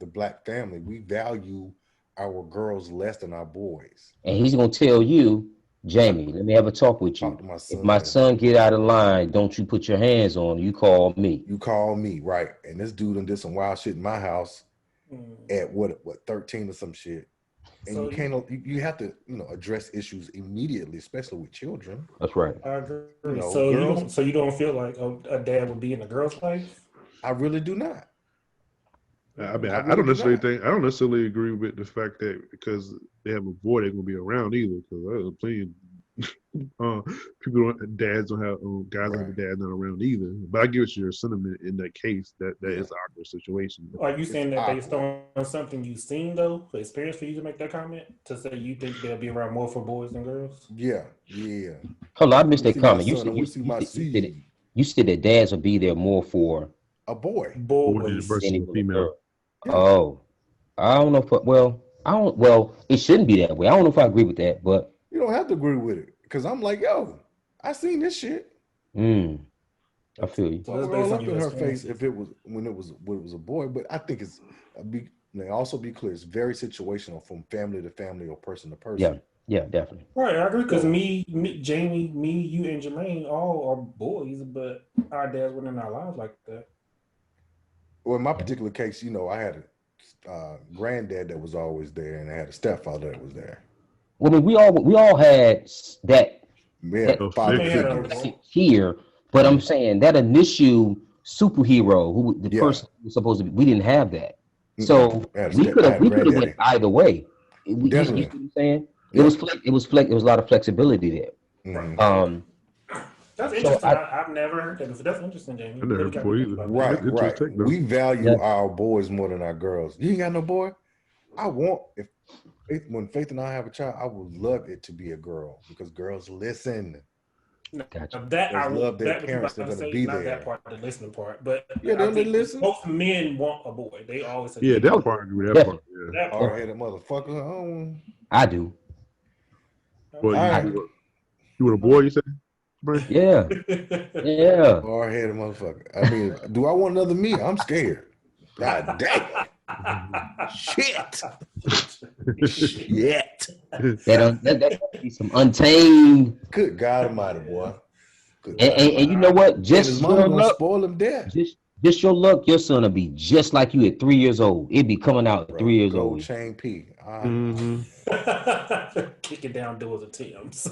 black family. We value our girls less than our boys. And he's gonna tell you, Jamie, let me have a talk with you. Talk to my son. If my son get out of line, don't you put your hands on him. You call me. You call me, right? And this dude done did some wild shit in my house at what 13 or some shit. And so you have to address issues immediately, especially with children. That's right. I agree. So you don't feel like a dad would be in a girl's life? I really do not. I mean, I don't necessarily agree with the fact that because they have a boy, they're gonna be around either. Because there's plenty dads don't have guys don't have a dad not around either. But I get your sentiment in that case. That is an awkward situation. Are you saying that based on something you've seen though, for experience for you to make that comment to say you think they'll be around more for boys than girls? Yeah. Hold on, I missed that comment. You said that dads will be there more for a boy versus a female. Yeah. Oh, I don't know if it shouldn't be that way. I don't know if I agree with that, but you don't have to agree with it because I'm like, yo, I seen this shit. I feel you. So roll up in her face if it was when it was a boy, but I think also be clear, it's very situational from family to family or person to person. Yeah, definitely. Right, I agree because me, Jamie, you, and Jermaine all are boys, but our dads weren't in our lives like that. Well, in my particular case, I had a granddad that was always there, and I had a stepfather that was there. Well, I mean, we all had that. Here, but I'm saying that initial superhero who the person was supposed to be, we didn't have that. So we could have went either way. You see what I'm saying? It was a lot of flexibility there. That's interesting. I've never heard that. That's interesting, Jamie. I never heard before either. Right. We value our boys more than our girls. You ain't got no boy? When Faith and I have a child, I would love it to be a girl because girls listen. Gotcha. I love their parents. They're going to be there. That part, the listening part, but they listen. Most men want a boy. They always say, that part. That part. That hard-headed motherfucker. I do. Well, you want a boy? You said? Yeah. Hard-headed motherfucker. I mean, do I want another me? I'm scared. God damn. Shit. That be some untamed. Good God Almighty, boy. And you know what? Just your luck, spoil him dead. Just your luck. Your son will be just like you at 3 years old. It'd be coming out at 3 years old. Chain P. Kicking down doors of Tim's.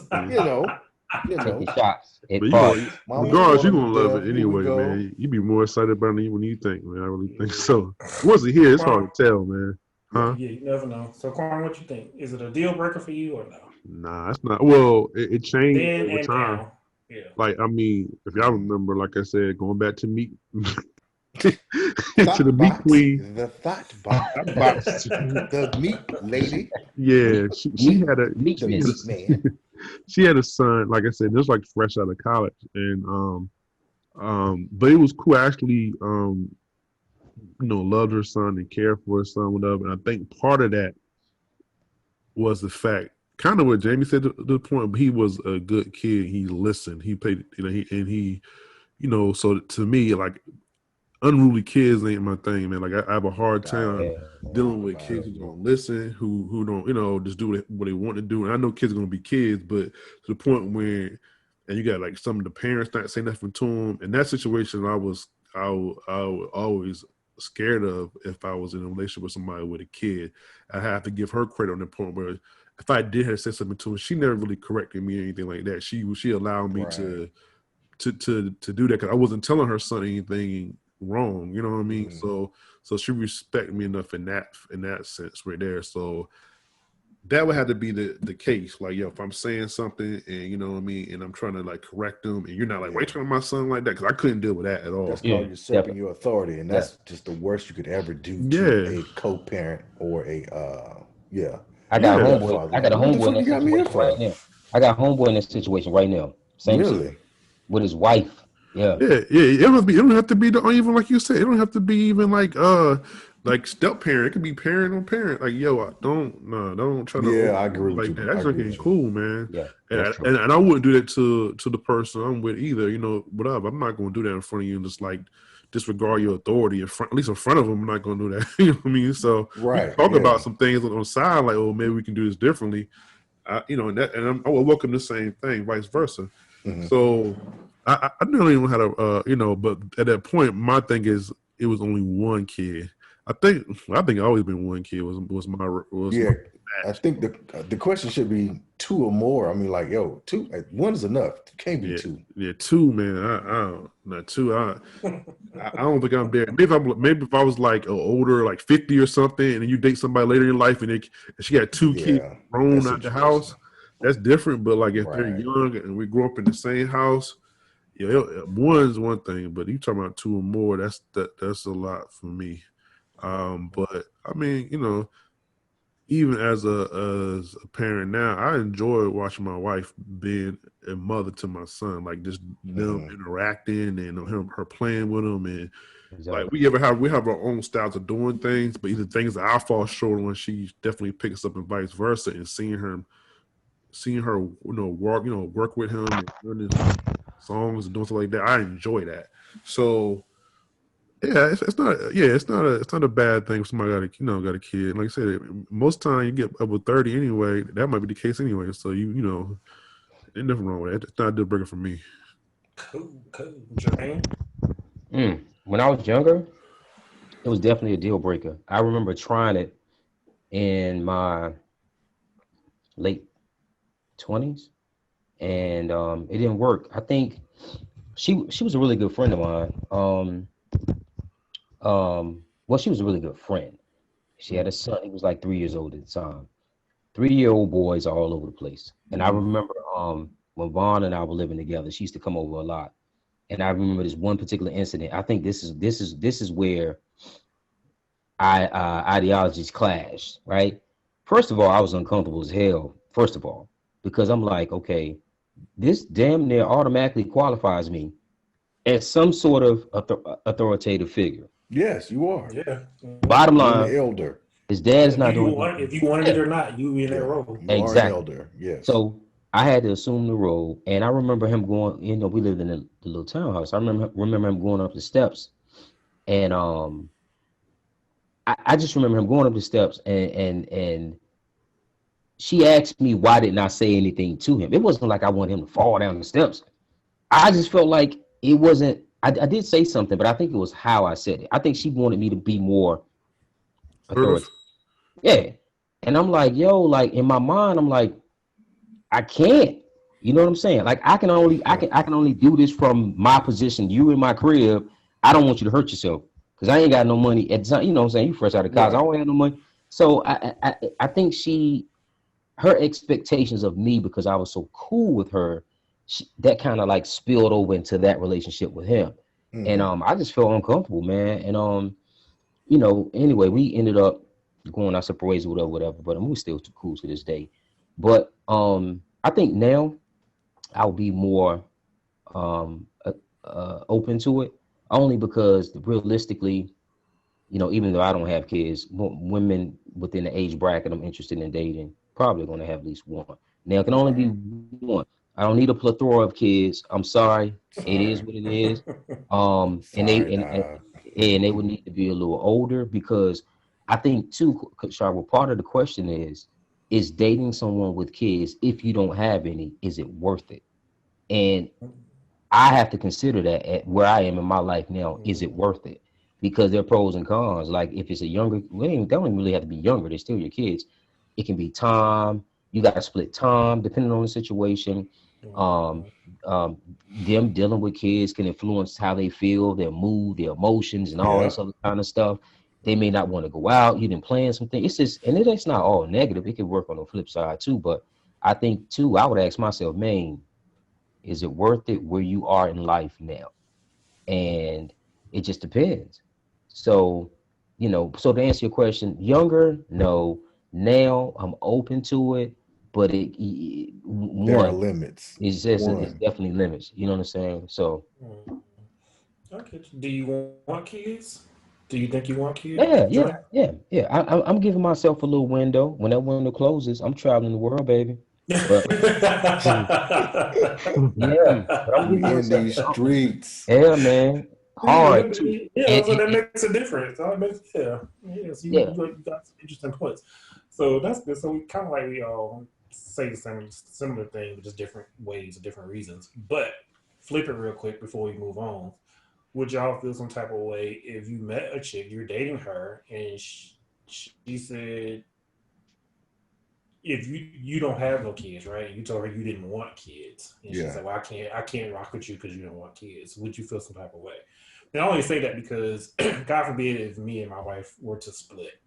Taking shots. Regardless, you're gonna love it anyway, man. You be more excited about it when you think, man. I really think so. Once you hear, it's hard to tell, man. Huh? Yeah, you never know. So, Quan, what you think? Is it a deal breaker for you or no? Nah, it's not. Well, it changed over time. Now. Yeah. Like, I mean, if y'all remember, like I said, going back to meat. To the meat queen, the thought box, the meat lady. Yeah, she had a meat man. She had a son, like I said, just like fresh out of college, and but it was cool. I actually, loved her son and cared for her son, whatever. And I think part of that was the fact, kind of what Jamie said to the point. But he was a good kid. He listened. He paid, so to me, like, unruly kids ain't my thing, man. Like I have a hard time dealing with kids who don't listen, who don't, just do what they want to do. And I know kids are gonna be kids, but to the point where, and you got like some of the parents not saying nothing to them. In that situation, I would always scared of if I was in a relationship with somebody with a kid. I have to give her credit on the point where if I did have said something to her, she never really corrected me or anything like that. She allowed me to do that because I wasn't telling her son anything wrong. You know what I mean? So she respected me enough in that sense right there. So that would have to be the case. Like, yo, if I'm saying something and you know what I mean, and I'm trying to like correct them, and you're not like, wait, turn my son like that, because I couldn't deal with that at all. That's called usurping your authority, and that's just the worst you could ever do to a co-parent or a I got a homeboy in that situation right now. I got a homeboy in this situation right now. Same shit with his wife. Yeah. It don't have to be even like you said. It don't have to be even like step parent. It could be parent on parent. Like, yo, don't try to. Yeah, I agree with you. That's fucking cool, man. Yeah, and I wouldn't do that to the person I'm with either. You know, whatever. I'm not going to do that in front of you and just like disregard your authority at least in front of them. I'm not going to do that. You know what I mean? So we can talk about some things on the side, like, oh, maybe we can do this differently. You know, I will welcome the same thing, vice versa. So I don't even know how to, you know, but at that point, my thing is it was only one kid. I think always been one kid was my I think the question should be two or more. I mean, like, yo, two, one is enough. It can't be two. Yeah, two, man. I not two. I don't think I'm there. Maybe if I was like older, like 50 or something, and then you date somebody later in life, and she got two kids grown out the house, that's different. But like if they're young and we grew up in the same house, one's one thing. But you talking about two or more, that's a lot for me. But I mean, you know, even as a parent now, I enjoy watching my wife being a mother to my son, like just them interacting and her playing with him, and like we have our own styles of doing things, but either things that I fall short on, she definitely picks up and vice versa. And seeing her, work with him and learning songs and doing stuff like that, I enjoy that. So. Yeah, it's not a bad thing if somebody got a kid. Like I said, most time you get up with 30 anyway. That might be the case anyway. So you know, ain't nothing wrong with that. It's not a deal breaker for me. Cool. Jermaine? When I was younger, it was definitely a deal breaker. I remember trying it in my late 20s, and it didn't work. I think she was a really good friend of mine. Well, she was a really good friend. She had a son. He was like 3 years old at the time. 3-year-old boys are all over the place. And I remember when Vaughn and I were living together, she used to come over a lot. And I remember this one particular incident. I think this is where ideologies clashed, right? First of all, I was uncomfortable as hell, first of all, because I'm like, okay, this damn near automatically qualifies me as some sort of authoritative figure. Yes, you are. Yeah. Bottom line, an elder. His dad's not doing it. If you wanted it or not, you in that role. You are an elder. Yes. So I had to assume the role, and I remember him going. You know, we lived in the little townhouse. I remember him going up the steps, and I just remember him going up the steps, and she asked me why didn't I say anything to him. It wasn't like I wanted him to fall down the steps. I just felt like it wasn't. I did say something, but I think it was how I said it. I think she wanted me to be more authoritative. Yeah. And I'm like, yo, like in my mind, I'm like, I can't. You know what I'm saying? Like I can only do this from my position. You in my crib. I don't want you to hurt yourself because I ain't got no money at the time. You know what I'm saying? You fresh out of college. I don't have no money. So I think her expectations of me, because I was so cool with her, that kind of like spilled over into that relationship with him. And I just felt uncomfortable, man. And you know, anyway, we ended up going our separate ways or whatever, but we're still too cool to this day. But I think now I'll be more open to it, only because realistically, you know, even though I don't have kids, women within the age bracket I'm interested in dating probably going to have at least one. Now it can only be one. I don't need a plethora of kids. I'm sorry. It is what it is. And they would need to be a little older, because I think too, Sharp, part of the question is dating someone with kids, if you don't have any, is it worth it? And I have to consider that at where I am in my life now. Is it worth it? because there are pros and cons. Like if it's a younger, they don't even really have to be younger. They're still your kids. It can be time. You got to split time depending on the situation. Um, them dealing with kids can influence how they feel, their mood, their emotions, and all this other kind of stuff. They may not want to go out. You didn't plan something. It's just, and it's not all negative. It can work on the flip side too. But I think too, I would ask myself, man, is it worth it where you are in life now? And it just depends. So, so to answer your question, younger, no. Now I'm open to it, but There are one, limits. it's definitely limits. You know what I'm saying? So Okay. Do you want kids? Do you think you want kids? yeah. I'm giving myself a little window. When that window closes, I'm traveling the world, baby. But yeah, but I'm We giving in myself, these streets. yeah, man, hard too. Yeah, so that makes a difference. So you got some interesting points. So that's good. So we kind of like we all say the same similar thing, but just different ways, different reasons. But flip it real quick before we move on. Would y'all feel some type of way if you met a chick, you're dating her, and she said, if you don't have no kids, right? You told her you didn't want kids, and she said, "Well, I can't rock with you because you don't want kids." Would you feel some type of way? And I only say that because, God forbid, if me and my wife were to split,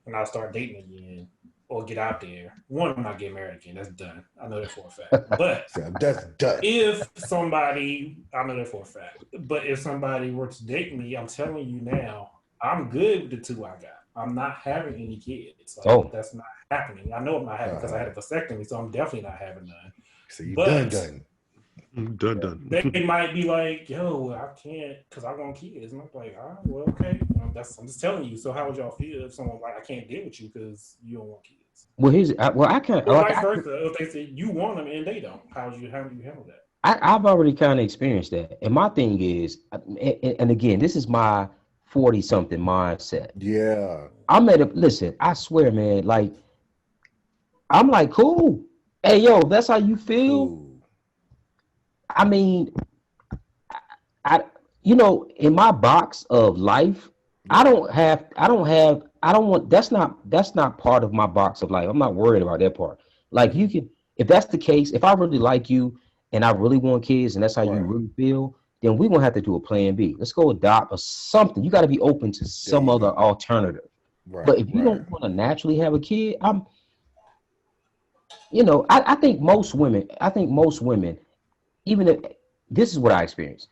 and I start dating again or get out there, one, I'm not getting married again. That's done. I know that for a fact. But that's done. If somebody, I know that for a fact. But if somebody were to date me, I'm telling you now, I'm good with the two I got. I'm not having any kids. Like, that's not happening. I know I'm not having because I had a vasectomy, so I'm definitely not having none. So you done. They might be like, "Yo, I can't because I want kids," and I'm like, "Ah, well, okay." I'm just telling you. So how would y'all feel if someone like, "I can't deal with you because you don't want kids"? Well, I can't. Or vice versa, if they say you want them and they don't, how do you handle that? I've already kind of experienced that, and my thing is, and again, this is my 40-something mindset. Yeah, I'm at a listen. I swear, man. Like, I'm like, cool. Hey, yo, if that's how you feel. Cool. I mean, I in my box of life, I don't want. That's not part of my box of life. I'm not worried about that part. Like, you can, if that's the case, if I really like you and I really want kids and that's how you really feel, then we're gonna have to do a plan B. Let's go adopt or something. You got to be open to some other alternative. But if you don't want to naturally have a kid, I think most women, even if this is what I experienced.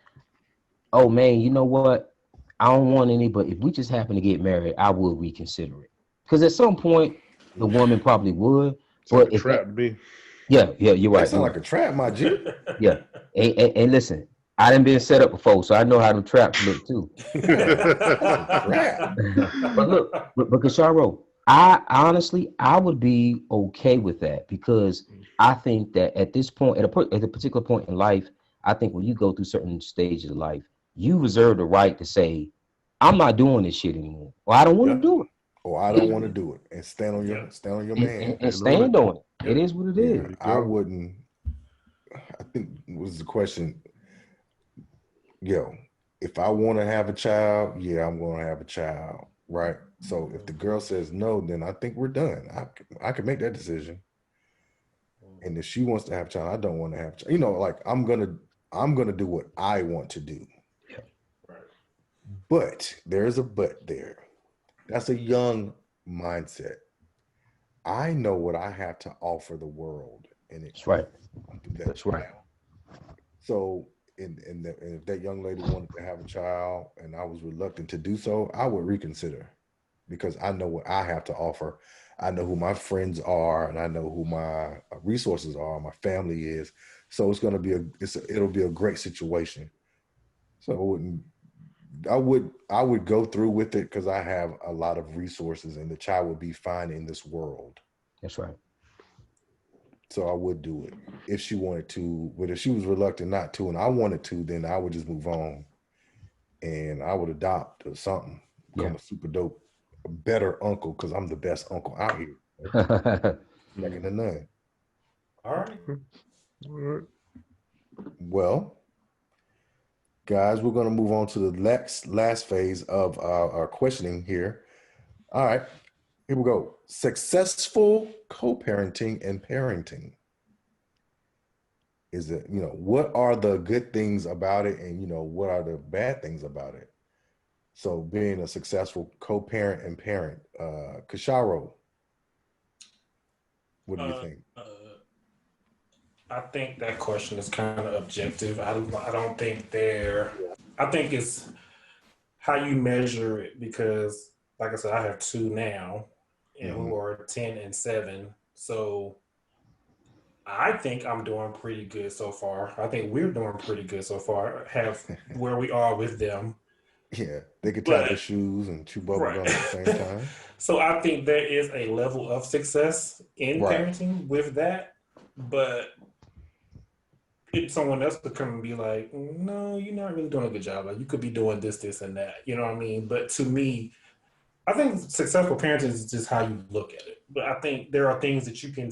Oh man, you know what? I don't want any, but if we just happen to get married, I would reconsider it. Because at some point, the woman probably would. But like a trap to me. Yeah, you're right. That sounds like a trap, my G. Yeah, and listen, I done been set up before, so I know how them traps look too. But look, but Kasharo, I would be okay with that because I think that at this point, at a particular point in life, I think when you go through certain stages of life, you reserve the right to say, I'm not doing this shit anymore, or I don't want to do it. Or I don't want to do it, and stand on your man and stand on it. It is what it is. I wouldn't. I think was the question. Yo, if I want to have a child, I'm going to have a child, right? So if the girl says no, then I think we're done. I can make that decision. And if she wants to have a child, I don't want to have a child. Like I'm gonna do what I want to do. Yeah. Right. But there's a but there. That's a young mindset. I know what I have to offer the world, and that's right. That's right. So, and if that young lady wanted to have a child, and I was reluctant to do so, I would reconsider, because I know what I have to offer. I know who my friends are, and I know who my resources are. My family is. So it's going to be it'll be a great situation. So I would go through with it because I have a lot of resources, and the child would be fine in this world. That's right. So I would do it if she wanted to, but if she was reluctant not to, and I wanted to, then I would just move on, and I would adopt or something, become a super dope, better uncle, because I'm the best uncle out here. Second to none. All right. Well, Guys, we're going to move on to the last phase of our questioning here. All right, here we go. Successful co-parenting and parenting. Is it, what are the good things about it, and what are the bad things about it? So being a successful co-parent and parent. Kasharo, what do you think? I think that question is kind of objective. I don't think I think it's how you measure it, because like I said, I have two now and who are 10 and 7. So I think I'm doing pretty good so far. I think we're doing pretty good so far. Have where we are with them. Yeah, they could tie their shoes and chew bubble gum at the same time. So I think there is a level of success in parenting with that, but if someone else could come and be like, no, you're not really doing a good job. Like, you could be doing this, this, and that. You know what I mean? But to me, I think successful parenting is just how you look at it. But I think there are things that you can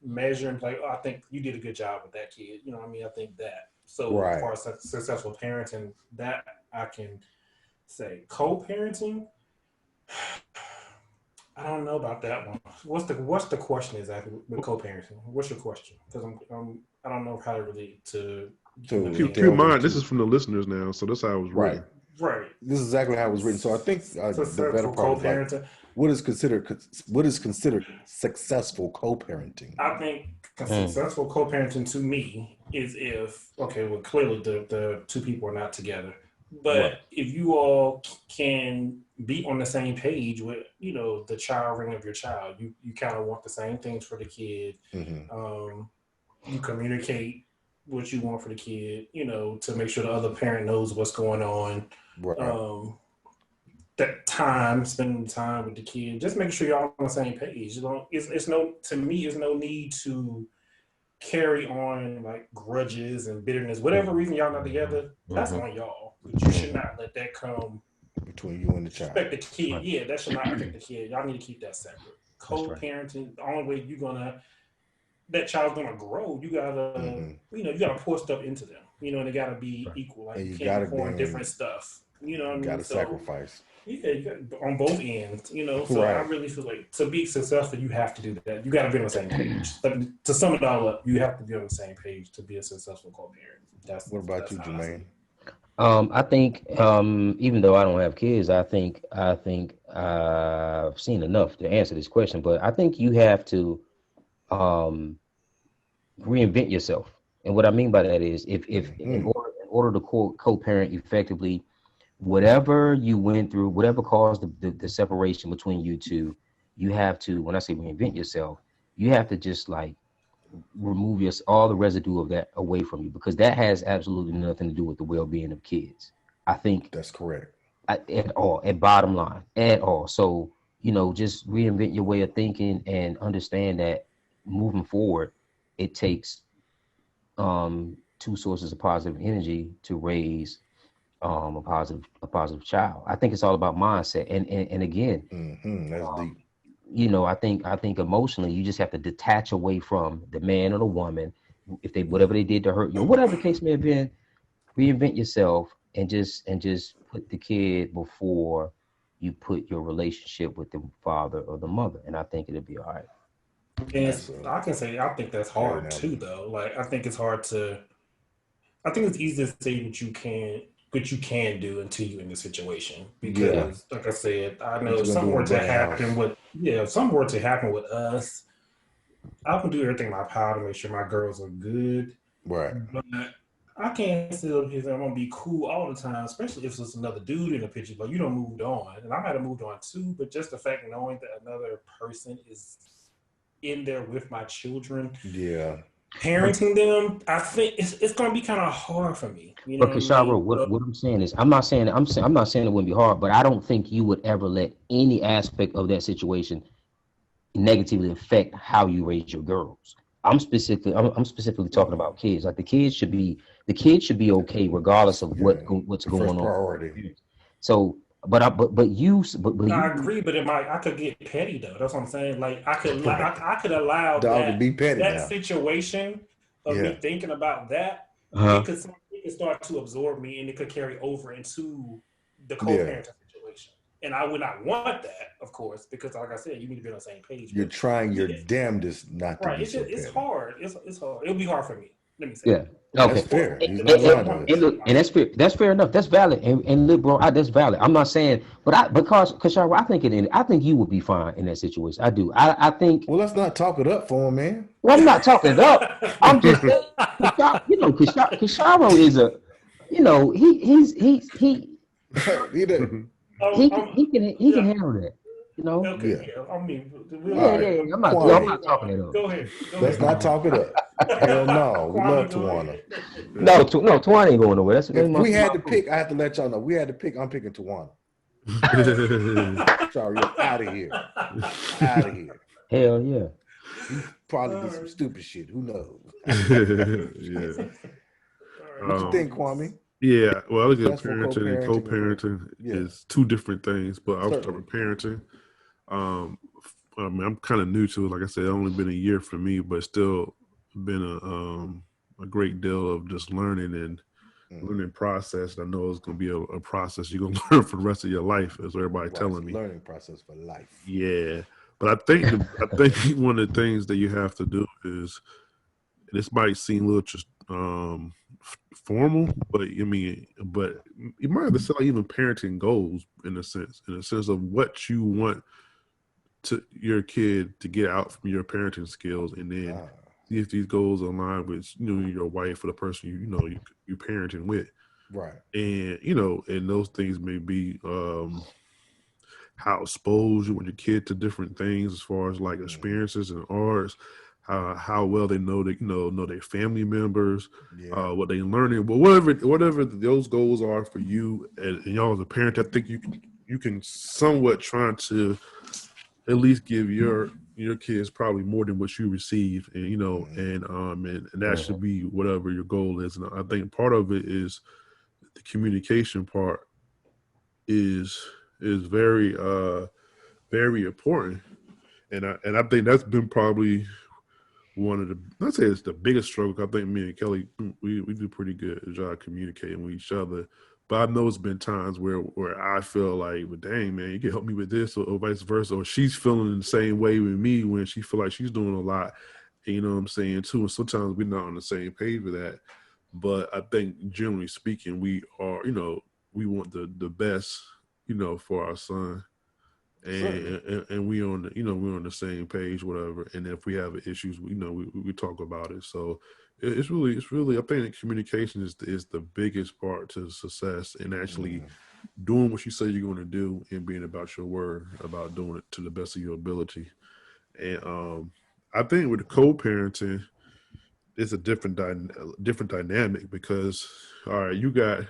measure and be like, oh, I think you did a good job with that kid. You know what I mean? I think that. So as far as successful parenting, that I can say. Co-parenting, I don't know about that one. What's the question exactly with co-parenting? What's your question? Because I don't know how to relate to. Keep in mind, this is from the listeners now, so that's how it was written. Right. This is exactly how it was written. So I think the better part is like, what is considered successful co-parenting? I think successful co-parenting to me is clearly the two people are not together. But if you all can be on the same page with, the child ring of your child, you kind of want the same things for the kid. You communicate what you want for the kid, to make sure the other parent knows what's going on. That spending time with the kid, just making sure y'all on the same page. It's no need to carry on like grudges and bitterness. Whatever reason y'all not together, that's on y'all. But you should not let that come between you and the child. Respect the kid, that should not affect the kid. Y'all need to keep that separate. Co-parenting, the only way that child's gonna grow, you gotta, you gotta pour stuff into them, and they gotta be equal. Like, you can't pour in different stuff. You know what I mean? You gotta sacrifice. Yeah, you got on both ends. So I really feel like to be successful, you have to do that. You gotta be on the same page. To sum it all up, you have to be on the same page to be a successful co-parent. What about you, Jermaine? I think, even though I don't have kids, I think I've seen enough to answer this question. But I think you have to reinvent yourself, and what I mean by that is, if in order to co-parent effectively, whatever you went through, whatever caused the separation between you two, you have to. When I say reinvent yourself, you have to just like remove all the residue of that away from you, because that has absolutely nothing to do with the well-being of kids. I think that's correct. At all, at bottom line, at all. So, just reinvent your way of thinking and understand that moving forward, it takes two sources of positive energy to raise a positive child. I think it's all about mindset. And again, that's deep. I think emotionally, you just have to detach away from the man or the woman. If whatever they did to hurt you, whatever the case may have been, reinvent yourself and just put the kid before you put your relationship with the father or the mother. And I think it'll be all right. And I can say, I think that's hard too, though. Like, I think it's easy to say what you can do until you're in the situation. Because, like I said, I know if something were to happen with us, I can do everything in my power to make sure my girls are good. Right. But I can't still I'm gonna be cool all the time, especially if it's another dude in the picture. But you don't moved on, and I might have moved on too. But just the fact knowing that another person is in there with my children, parenting them, I think it's gonna be kind of hard for me. But Kashara, what I'm saying is, I'm not saying it wouldn't be hard, but I don't think you would ever let any aspect of that situation negatively affect how you raise your girls. I'm specifically talking about kids. Like, the kids should be okay regardless of what's going on. Priority. So, but I agree, but I could get petty though. That's what I'm saying. Like, I could allow dog to be petty that now. situation of me thinking about that. it could start to absorb me, and it could carry over into the co-parenting situation. And I would not want that, of course, because like I said, you need to be on the same page. You're trying your damnedest not to right. be It's so it's petty. hard. It's hard. It'll be hard for me. Let me say. Yeah. Okay. That's fair. He's And, not and, lying to and us. look, and that's fair enough. That's valid. And look, bro, that's valid. I'm not saying, but because Kashara, I think you would be fine in that situation. I do. I think. Well, let's not talk it up for him, man. Well, I'm not talking it up. I'm just saying, Kashara is a, he's He did. he can handle that. Okay. Yeah. I mean, Yeah. I'm not talking it up. Go ahead. Let's not talk it up. Hell no. We love Tawana. No, Tawana ain't going nowhere. That's If we had to pick, I have to let y'all know. We had to pick. I'm picking Tawana. Sorry, you're out of here. Out of here. Hell yeah. You probably did some stupid shit. Who knows? Yeah. What you think, Kwame? Yeah, well, I look at Successful parenting and co-parenting is two different things, but I'll start with parenting. I mean, I'm kind of new to it. Like I said, it's only been a year for me, but still been a great deal of just learning and learning process. I know it's going to be a process you're going to learn for the rest of your life, as everybody telling me. Learning process for life. Yeah, but I think one of the things that you have to do is, this might seem a little just formal, but I mean, but you might have to set even parenting goals in a sense of what you want to your kid to get out from your parenting skills, and then see if these goals align with your wife or the person you're parenting with, right? And and those things may be how exposed you want your kid to different things as far as like experiences and arts. How well they know their family members, what they learning, but whatever those goals are for you and y'all as a parent, I think you can somewhat try to at least give your kids probably more than what you receive, and and that should be whatever your goal is. And I think part of it is the communication part is very very important, and I think that's been probably one of the, I'd say it's the biggest struggle. I think me and Kelly, we do pretty good job communicating with each other. But I know it's been times where I feel like, well, dang, man, you can help me with this, or vice versa. Or she's feeling the same way with me when she feel like she's doing a lot. You know what I'm saying, too. And sometimes we're not on the same page with that. But I think generally speaking, we are, we want the best, for our son. And we on we're on the same page, whatever. And if we have issues, we talk about it. So it's really I think that communication is the biggest part to success, and actually doing what you say you're going to do and being about your word, about doing it to the best of your ability. And I think with the co-parenting, it's a different dynamic, because all right, you got,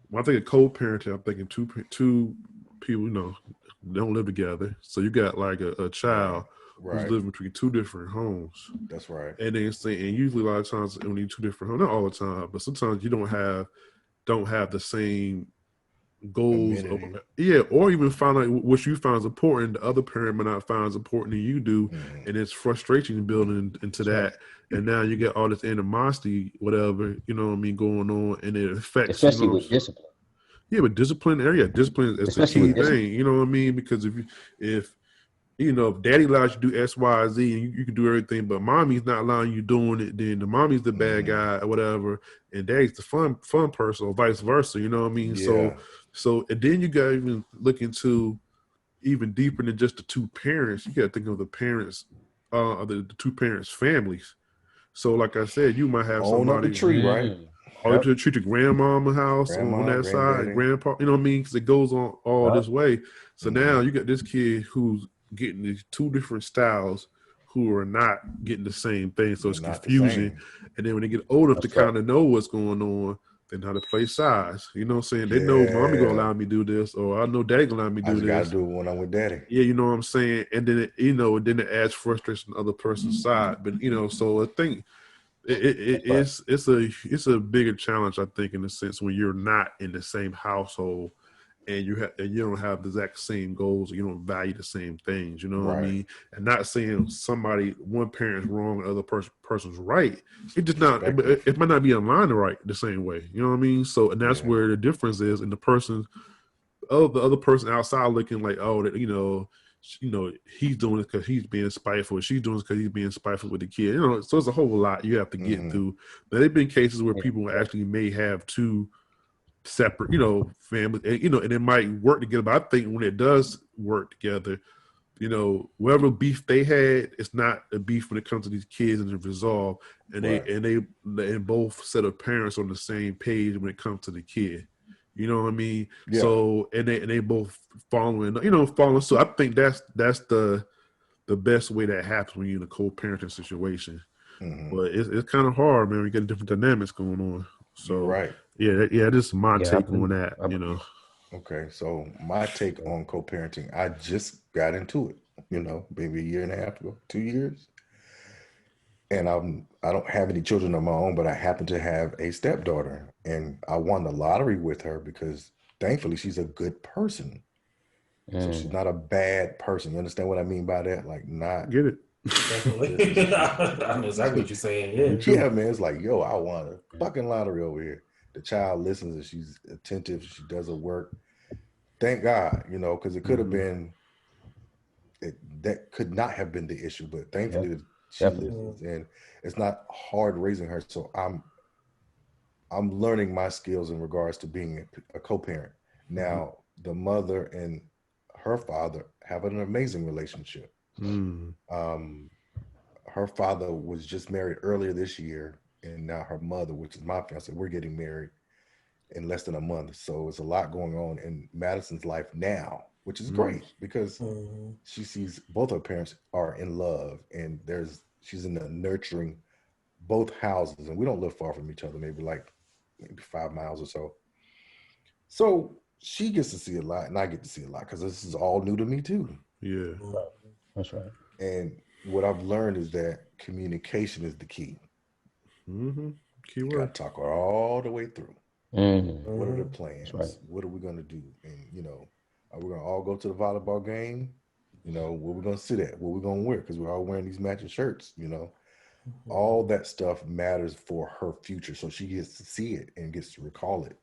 when I think of co-parenting, I'm thinking two people, they don't live together. So you got like a child who's living between two different homes. That's right. And then and usually a lot of times when you two different homes, not all the time, but sometimes you don't have the same goals. Or even find out what you find is important, the other parent might not find as important as you do. And it's frustration building into that. And now you get all this animosity, whatever, going on, and it affects, especially with discipline. Yeah, but discipline is a key thing. You know what I mean? Because if daddy allows you to do X, Y, Z, and you can do everything, but mommy's not allowing you doing it, then the mommy's the bad guy or whatever, and daddy's the fun person, or vice versa. You know what I mean? Yeah. So and then you got to even look into even deeper than just the two parents. You got to think of the parents, the two parents' families. So like I said, you might have somebody up the tree, right? Or to treat your grandmama house on that side, grandpa, you know what I mean? Because it goes on all this way. So now you got this kid who's getting these two different styles who are not getting the same thing. So it's confusing. And then when they get old enough to kind of know what's going on, they know how to play sides. You know what I'm saying? They know mommy gonna allow me to do this, or I know daddy gonna allow me to do this. I gotta do it when I'm with daddy. Yeah, you know what I'm saying? And then then it adds frustration on the other person's side. But so I think it's a bigger challenge, I think, in a sense, when you're not in the same household, and you don't have the exact same goals, or you don't value the same things. You know what I Right. mean? And not saying one parent's wrong, the other person's right. It just not. It might not be aligned the same way. You know what I mean? So, and that's where the difference is in the person. Oh, the other person outside looking like, oh, he's doing it because he's being spiteful. She's doing it because he's being spiteful with the kid. So it's a whole lot you have to get through. But there've been cases where people actually may have two separate, families, and it might work together. But I think when it does work together, whatever beef they had, it's not a beef when it comes to these kids and the resolve. And they both set of parents on the same page when it comes to the kid. You know what I mean? Yeah. So and they both following. So I think that's the best way that happens when you're in a co-parenting situation. But it's kind of hard, man. We get different dynamics going on. So right. Yeah, this is my take on that. Okay, so my take on co-parenting, I just got into it. Maybe a year and a half ago, 2 years. And I don't have any children of my own, but I happen to have a stepdaughter, and I won the lottery with her because thankfully she's a good person. So she's not a bad person. You understand what I mean by that? Like, not get it. Definitely. I know exactly what you're saying. Yeah, man. It's like, yo, I won a fucking lottery over here. The child listens and she's attentive. She does her work. Thank God, because it could have been, that could not have been the issue, but thankfully she listens, and it's not hard raising her. So I'm learning my skills in regards to being a co-parent. Now, the mother and her father have an amazing relationship. Her father was just married earlier this year, and now her mother, which is my fiance, we're getting married in less than a month. So it's a lot going on in Madison's life now, which is great because she sees both her parents are in love, and she's in the nurturing both houses, and we don't live far from each other, maybe 5 miles or so. So she gets to see a lot, and I get to see a lot because this is all new to me too. Yeah, that's right. And what I've learned is that communication is the key. Key word. You got to talk her all the way through. What are the plans? Right. What are we going to do? And, are we going to all go to the volleyball game? Where we're going to sit at? What we're going to wear? Because we're all wearing these matching shirts, All that stuff matters for her future. So she gets to see it and gets to recall it,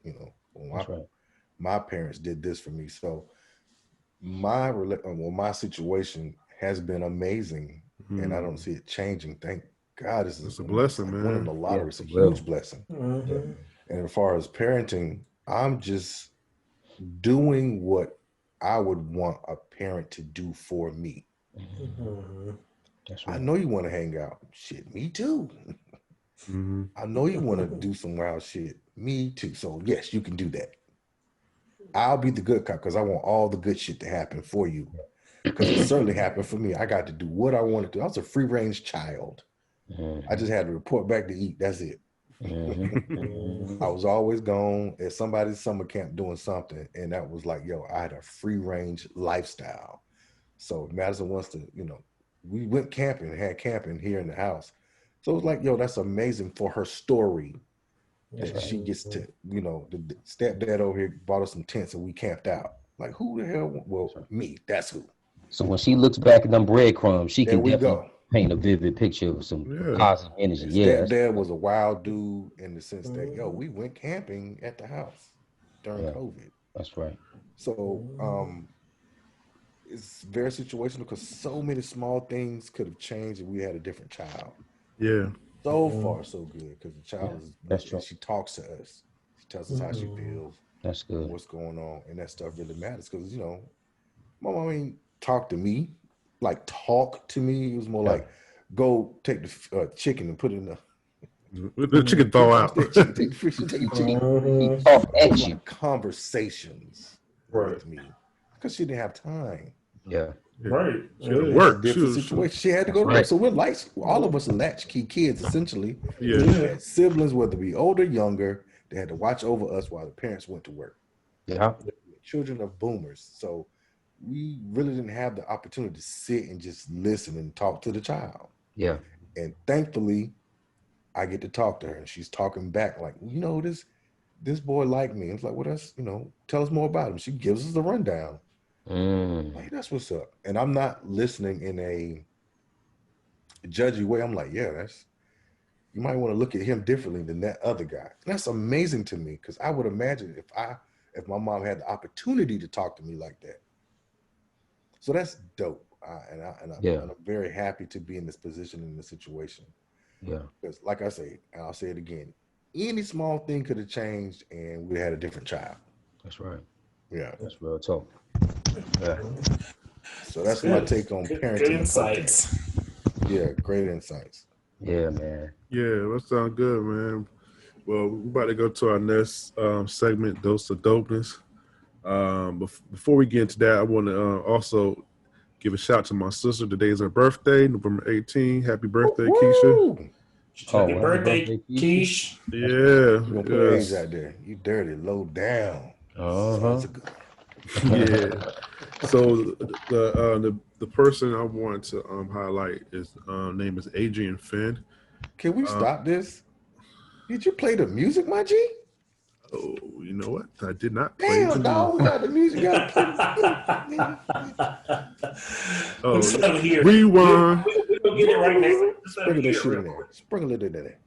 My parents did this for me. So my situation has been amazing, and I don't see it changing. Thank God. It's a blessing, man. Winning the lottery is a huge blessing. And as far as parenting, I'm just doing what I would want a parent to do for me. That's right. I know you want to hang out. Shit, me too. I know you want to do some wild shit. Me too. So yes, you can do that. I'll be the good cop because I want all the good shit to happen for you. Because it certainly happened for me. I got to do what I wanted to. I was a free range child. I just had to report back to eat. That's it. I was always gone at somebody's summer camp doing something, and that was like, yo, I had a free range lifestyle. So Madison wants to, we went camping, had camping here in the house. So it was like, yo, that's amazing for her story. That she gets to, the stepdad over here bought us some tents and we camped out. Like, who the hell? Well, me. That's who. So when she looks back at them breadcrumbs, she can definitely go. paint a vivid picture of some positive energy. And yeah, stepdad was a wild dude in the sense that, yo, we went camping at the house during COVID. That's right. So it's very situational because so many small things could have changed if we had a different child. Yeah. So far, so good, because the child is, she talks to us. She tells us how she feels. That's good. What's going on, and that stuff really matters because my mom ain't talk to me, like talk to me. It was more like go take the chicken and put it in the chicken thaw out. Take the fish and take the chicken. Talk at you. Like conversations with me because she didn't have time. Yeah. Right. She had to work. Different situation. She had to go to work. So we're like, all of us are latchkey kids, essentially. Yeah. We had siblings, whether it be older or younger, they had to watch over us while the parents went to work. Yeah. Children of boomers. So we really didn't have the opportunity to sit and just listen and talk to the child. Yeah. And thankfully, I get to talk to her, and she's talking back like, this boy liked me. It's like, well, that's, tell us more about him. She gives us the rundown. Like, that's what's up. And I'm not listening in a judgy way. I'm like, yeah, you might want to look at him differently than that other guy. And that's amazing to me, because I would imagine if my mom had the opportunity to talk to me like that. So that's dope. I'm very happy to be in this position, in this situation. Yeah. Because like I say, and I'll say it again, any small thing could have changed and we had a different child. That's right. Yeah. That's real talk. Yeah. So that's my take on parenting. Good insights. Yeah, great insights. Yeah, man. Yeah, that sounds good, man. Well, we're about to go to our next segment, Dose of Dopeness. Before we get into that, I want to also give a shout to my sister. Today is her birthday, November 18th. Happy birthday, Keisha. Happy birthday, Keish. Yeah. You're going to put age out there. You dirty, low down. Yeah. So the person I want to highlight is name is Adrian Finn. Can we stop this? Did you play the music, my G? Oh, you know what? I did not play the dog. We got the music. Rewind. We'll get it right now. Sprinkle that shit in there. Sprinkle it in there.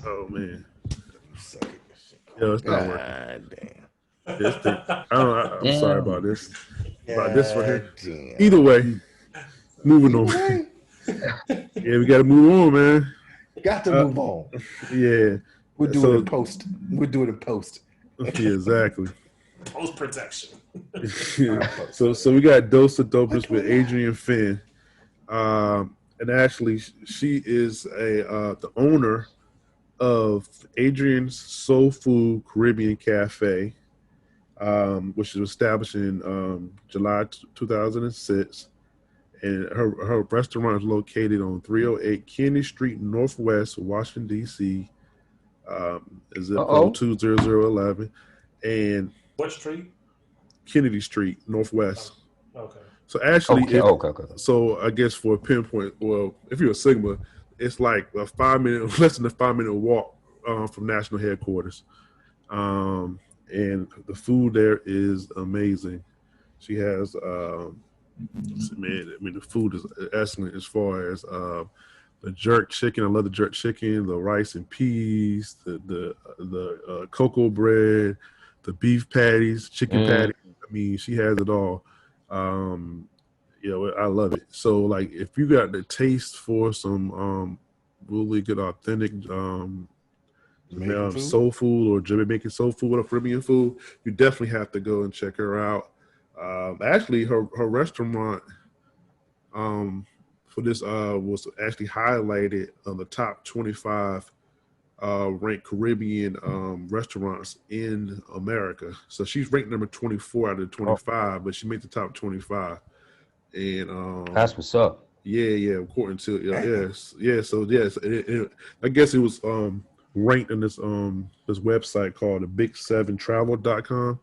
Oh man. Yo, it's not working. Damn. I'm sorry about this. About this right here. Damn. Either way, moving on. Yeah, we got to move on, man. Got to move on. Yeah. We'll do it in post. We'll do it in post. Yeah, exactly. Post protection. So we got Dose of Dopeness with Adrian Finn. And actually, she is the owner of Adrian's Soul Food Caribbean Cafe, which was established in July 2006. And her restaurant is located on 308 Kennedy Street, Northwest, Washington, D.C. Is zip code 20011. And what street? Kennedy Street, Northwest. Okay. So actually, okay. So I guess for a pinpoint, well, if you're a Sigma, it's like less than a 5-minute walk from national headquarters. And the food there is amazing. She has, the food is excellent as far as the jerk chicken. I love the jerk chicken, the rice and peas, the cocoa bread, the beef patties, chicken patties. I mean, she has it all. I love it. So, like, if you got the taste for some really good, authentic soul food or Jamaican soul food or Caribbean food, you definitely have to go and check her out. Actually, her restaurant for this was actually highlighted on the top 25 ranked Caribbean restaurants in America. So she's ranked number 24 out of 25, but she made the top 25. And that's what's up. Yeah. According to I guess it was ranked in this website called the Big7Travel.com.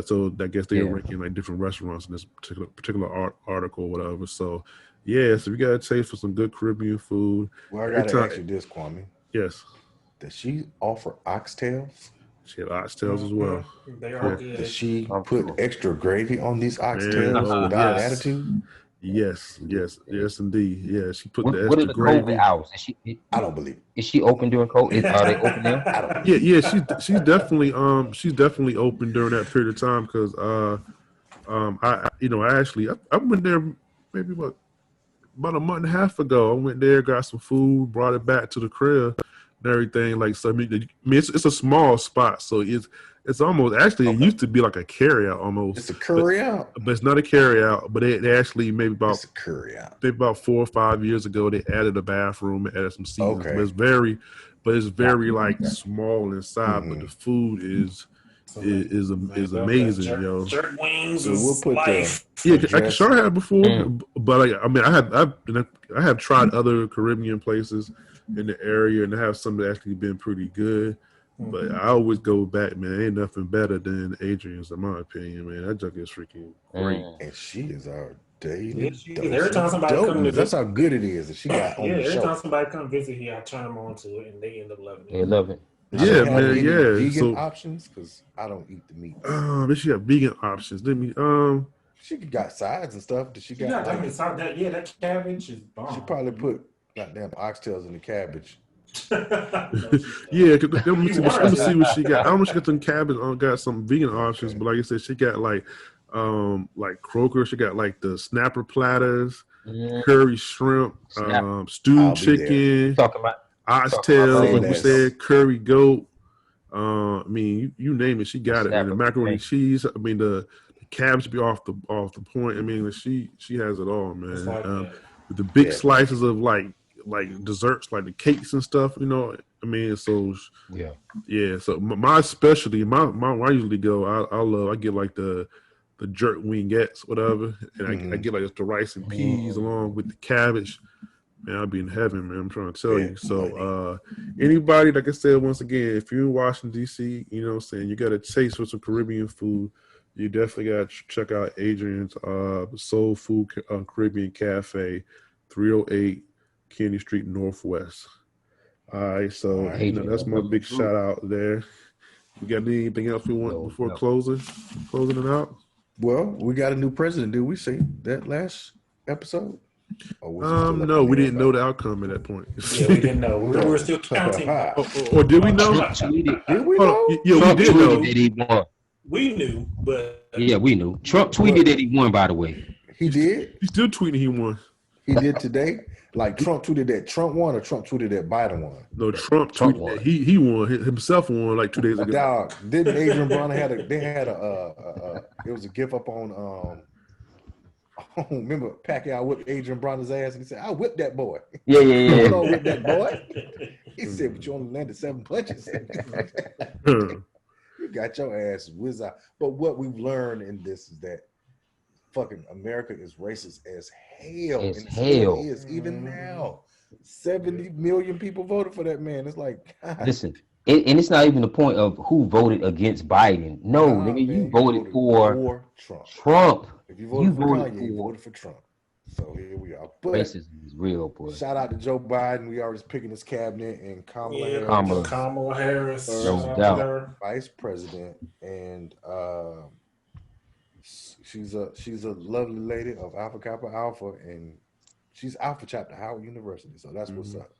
So I guess they're ranking like different restaurants in this particular article or whatever. So so you got a taste for some good Caribbean food. Well, I gotta ask you this, Kwame. Yes. Does she offer oxtails? She had oxtails as well. They are good. Does she put extra gravy on these oxtails without attitude? Yes, indeed. Yeah, she put the What are extra the gravy. COVID hours? I don't believe it. Is she open during COVID? Are they open there? Yeah. She's definitely open during that period of time because I went there maybe about a month and a half ago. I went there, got some food, brought it back to the crib and everything. Like, so I mean it's a small spot, so it's almost actually it used to be like a carry out almost. It's a curry out, but it's not a carry out. But they actually maybe it's a curry out. Maybe about 4 or 5 years ago they added a bathroom, added some seats. Okay. But it's very like small inside. But the food is amazing, yo. Jerk wings. So we'll put life. I sure have before, but like I mean I have tried other Caribbean places in the area and have some that actually been pretty good. But I always go back, man. Ain't nothing better than Adrian's, in my opinion, man. That junk is freaking great. And she is our Daily she dose is. Every time of somebody come to dopeness. That's visit, how good it is. And she got on the every show. time somebody come visit here, I turn them on to it, and they end up loving They it. love it. Does she Yeah, have man. any Yeah. vegan So, options? Because I don't eat the meat. but she got vegan options. Let me. She got sides and stuff. Does she She got got like? that cabbage is bomb. She probably put goddamn oxtails in the cabbage. No, she Yeah, doesn't. let me You see, want let me her see to. what she got. I don't know if she got some cabbage or got some vegan options, Okay. but like I said, she got like croaker. She got like the snapper platters, curry shrimp, Snap. stewed I'll be there. chicken, Talking about oxtail, Say like we less. said, curry goat. I mean, you name it, she got it. And the snapper, macaroni man. cheese. I mean, the cabbage be off the point. I mean, she has it all, It's man. like that. With the big Yeah. slices of like desserts, like the cakes and stuff. You know, I mean, so Yeah. yeah. So my specialty, my where I usually go, I get like the jerk wingettes, whatever, and I get like the rice and peas along with the cabbage. Man, I'll be in heaven, man. I'm trying to tell you. So, anybody, like I said, once again, if you're in Washington, D.C., you know what I'm saying, you got a taste for some Caribbean food, you definitely got to check out Adrian's Soul Food Caribbean Cafe, 308 Kennedy Street Northwest. All right, so All right. you know, that's my big Food. shout out there. You got anything else we want before closing it out? Well, we got a new president. Did we see that last episode? Or was it still up No, in we the air didn't know about the outcome at that point. Yeah, we didn't know. We were still counting. Or did we know? Trump tweeted. Did we Hold know? on. Yeah, Trump we did tweeted know. that he won. We knew, but Yeah, we knew. Trump tweeted that he won. By the way, He did. He's still tweeting he won. He did today. Like Trump tweeted that Trump won, or Trump tweeted that Biden won. No, Trump Trump tweeted won. that he won. Himself won like 2 days ago. Dog, didn't Adrian Bronner had a it was a gift up on remember Pacquiao whipped Adrian Bronner's ass and he said, I whipped that boy. yeah. I don't whip that boy. He said, but you only landed 7 punches. You got your ass whiz out. But what we've learned in this is that fucking America is racist as hell. As and it still hell. is, even now. 70 million people voted for that man. It's like, God. Listen, and it's not even the point of who voted against Biden. No, nigga, man, you voted for Trump. Trump. If you voted for voted Kanye, you voted for Trump. So here we are. But Racism is real, boy. shout out to Joe Biden. We already picking his cabinet, and Kamala Harris, Kamala Harris, No doubt. vice president, and she's a lovely lady of Alpha Kappa Alpha, and she's Alpha chapter Howard University. So that's what's up.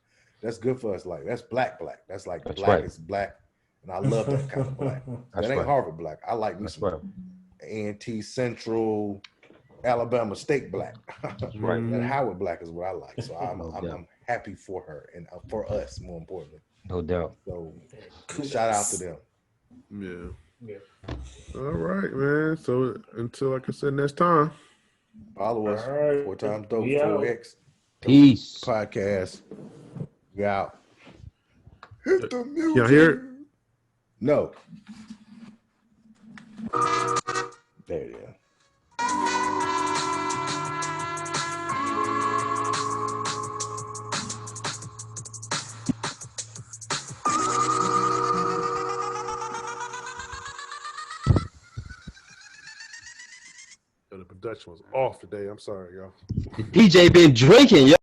That's good for us. Like that's black. That's like That's black right. is black, and I love that kind of black. That's That ain't right. Harvard black. I like me That's some right. anti-central Alabama State black. Right. And Howard black is what I like. So No doubt. I'm happy for her and for us, more importantly. No doubt. So shout out to them. Yeah. Yeah. All right, man. So until, like I said, next time. Follow us. All right. 4 times dope, We out. 4X Peace. podcast. We out. Hit the music. Y'all hear it? No. There it is. The production was off today. I'm sorry, y'all. DJ been drinking, yo.